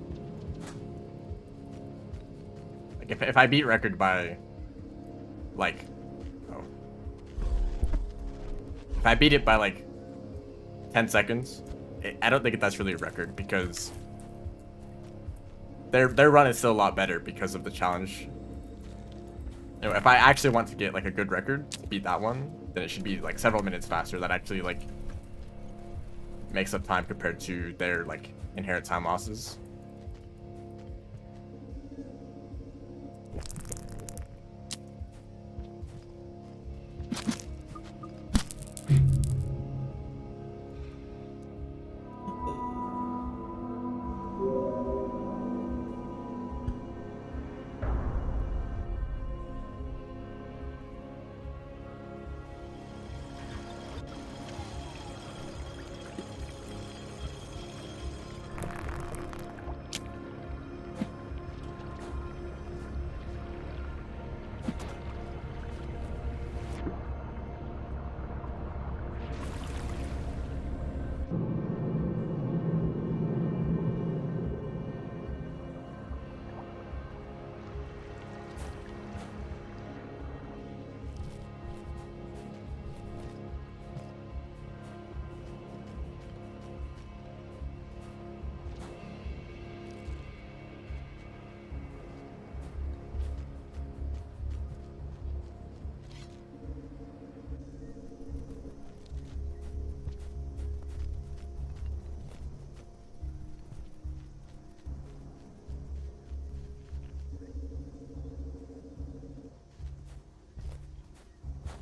Like if I beat record by like if I beat it by like 10 seconds, I don't think that's really a record, because their run is still a lot better because of the challenge. You know, if I actually want to get like a good record to beat that one, then it should be like several minutes faster. That actually like makes up time compared to their like inherent time losses.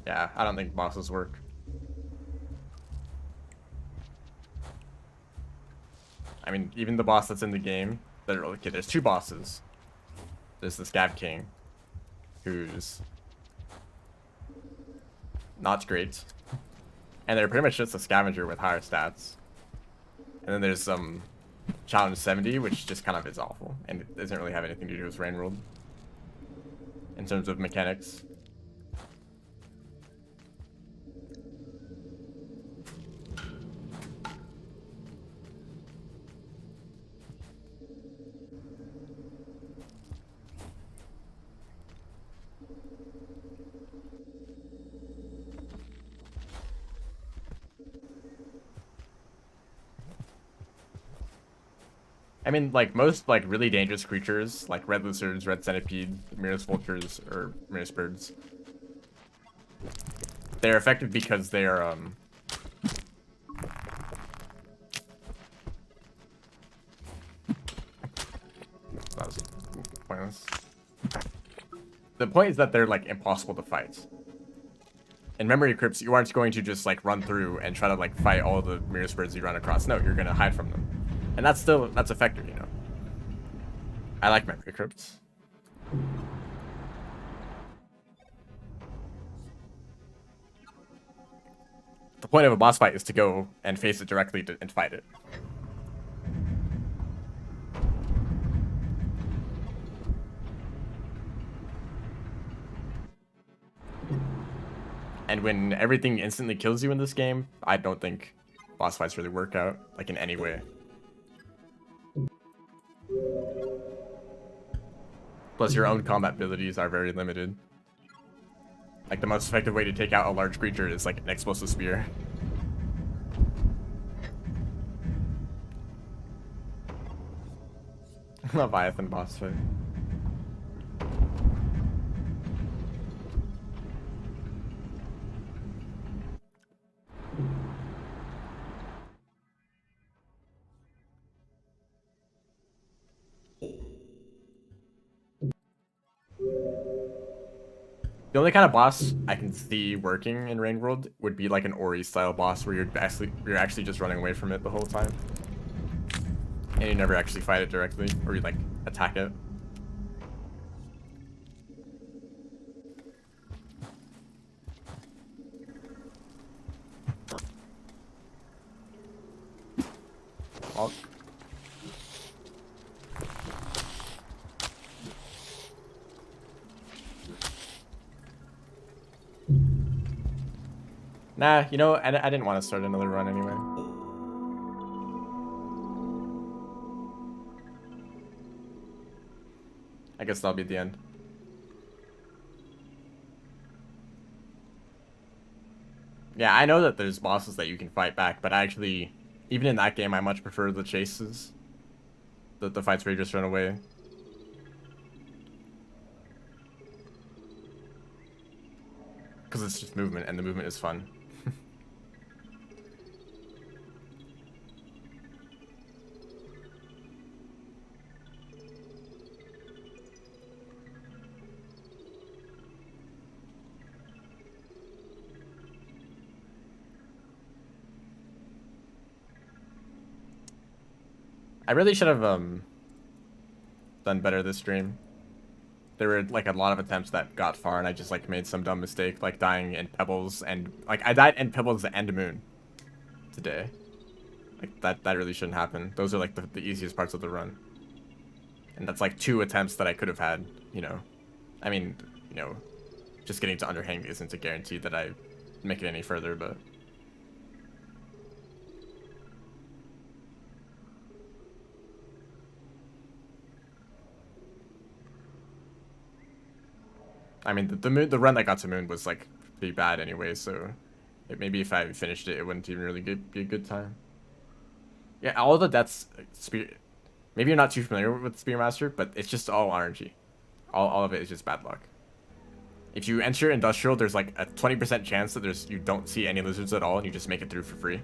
Yeah, I don't think bosses work. I mean, even the boss that's in the game, okay, there's two bosses. There's the Scav King, who's not great. And they're pretty much just a scavenger with higher stats. And then there's some Challenge 70, which just kind of is awful. And it doesn't really have anything to do with Rain World in terms of mechanics. I mean, like, most, like, really dangerous creatures, like red lizards, red centipede, Mirror's vultures, or Mirror's birds, they're effective because they are, that was pointless. The point is that they're, like, impossible to fight. In memory crypts, you aren't going to just, like, run through and try to, like, fight all the Mirror's birds you run across. No, you're gonna hide from them. And that's effective, you know. I like memory crypts. The point of a boss fight is to go and face it directly and fight it. And when everything instantly kills you in this game, I don't think boss fights really work out, like, in any way. Plus, your own combat abilities are very limited. Like, the most effective way to take out a large creature is, like, an explosive spear. Leviathan boss fight. The only kind of boss I can see working in Rain World would be like an Ori style boss where you're actually just running away from it the whole time. And you never actually fight it directly, or you like attack it. Well, nah, you know, I didn't want to start another run anyway. I guess that'll be the end. Yeah, I know that there's bosses that you can fight back, but actually, even in that game, I much prefer the chases. The fights where you just run away. Because it's just movement, and the movement is fun. I really should have done better this stream. There were like a lot of attempts that got far, and I just like made some dumb mistake, like dying in Pebbles, and like I died in Pebbles and Moon today. Like that really shouldn't happen. Those are like the easiest parts of the run, and that's like 2 attempts that I could have had. You know, I mean, you know, just getting to Underhang isn't a guarantee that I make it any further, but. I mean, the run that got to Moon was like pretty bad anyway, so maybe if I finished it, it wouldn't even really be a good time. Yeah, all the deaths, maybe you're not too familiar with Spearmaster, but it's just all RNG. All of it is just bad luck. If you enter Industrial, there's like a 20% chance that you don't see any lizards at all, and you just make it through for free.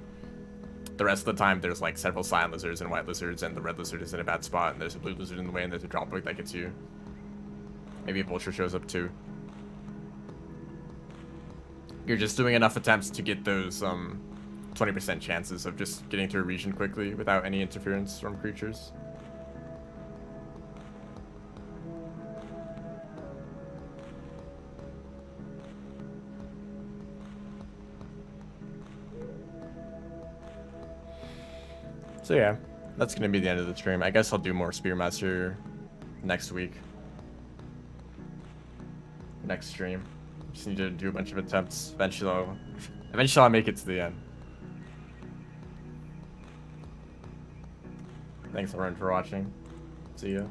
The rest of the time, there's like several cyan lizards and white lizards, and the red lizard is in a bad spot, and there's a blue lizard in the way, and there's a drop bug that gets you. Maybe a vulture shows up too. you're just doing enough attempts to get those 20% chances of just getting through a region quickly without any interference from creatures. So yeah, that's gonna be the end of the stream. I guess I'll do more Spearmaster next week. Next stream. Just need to do a bunch of attempts. Eventually I'll make it to the end. Thanks everyone for watching. See ya.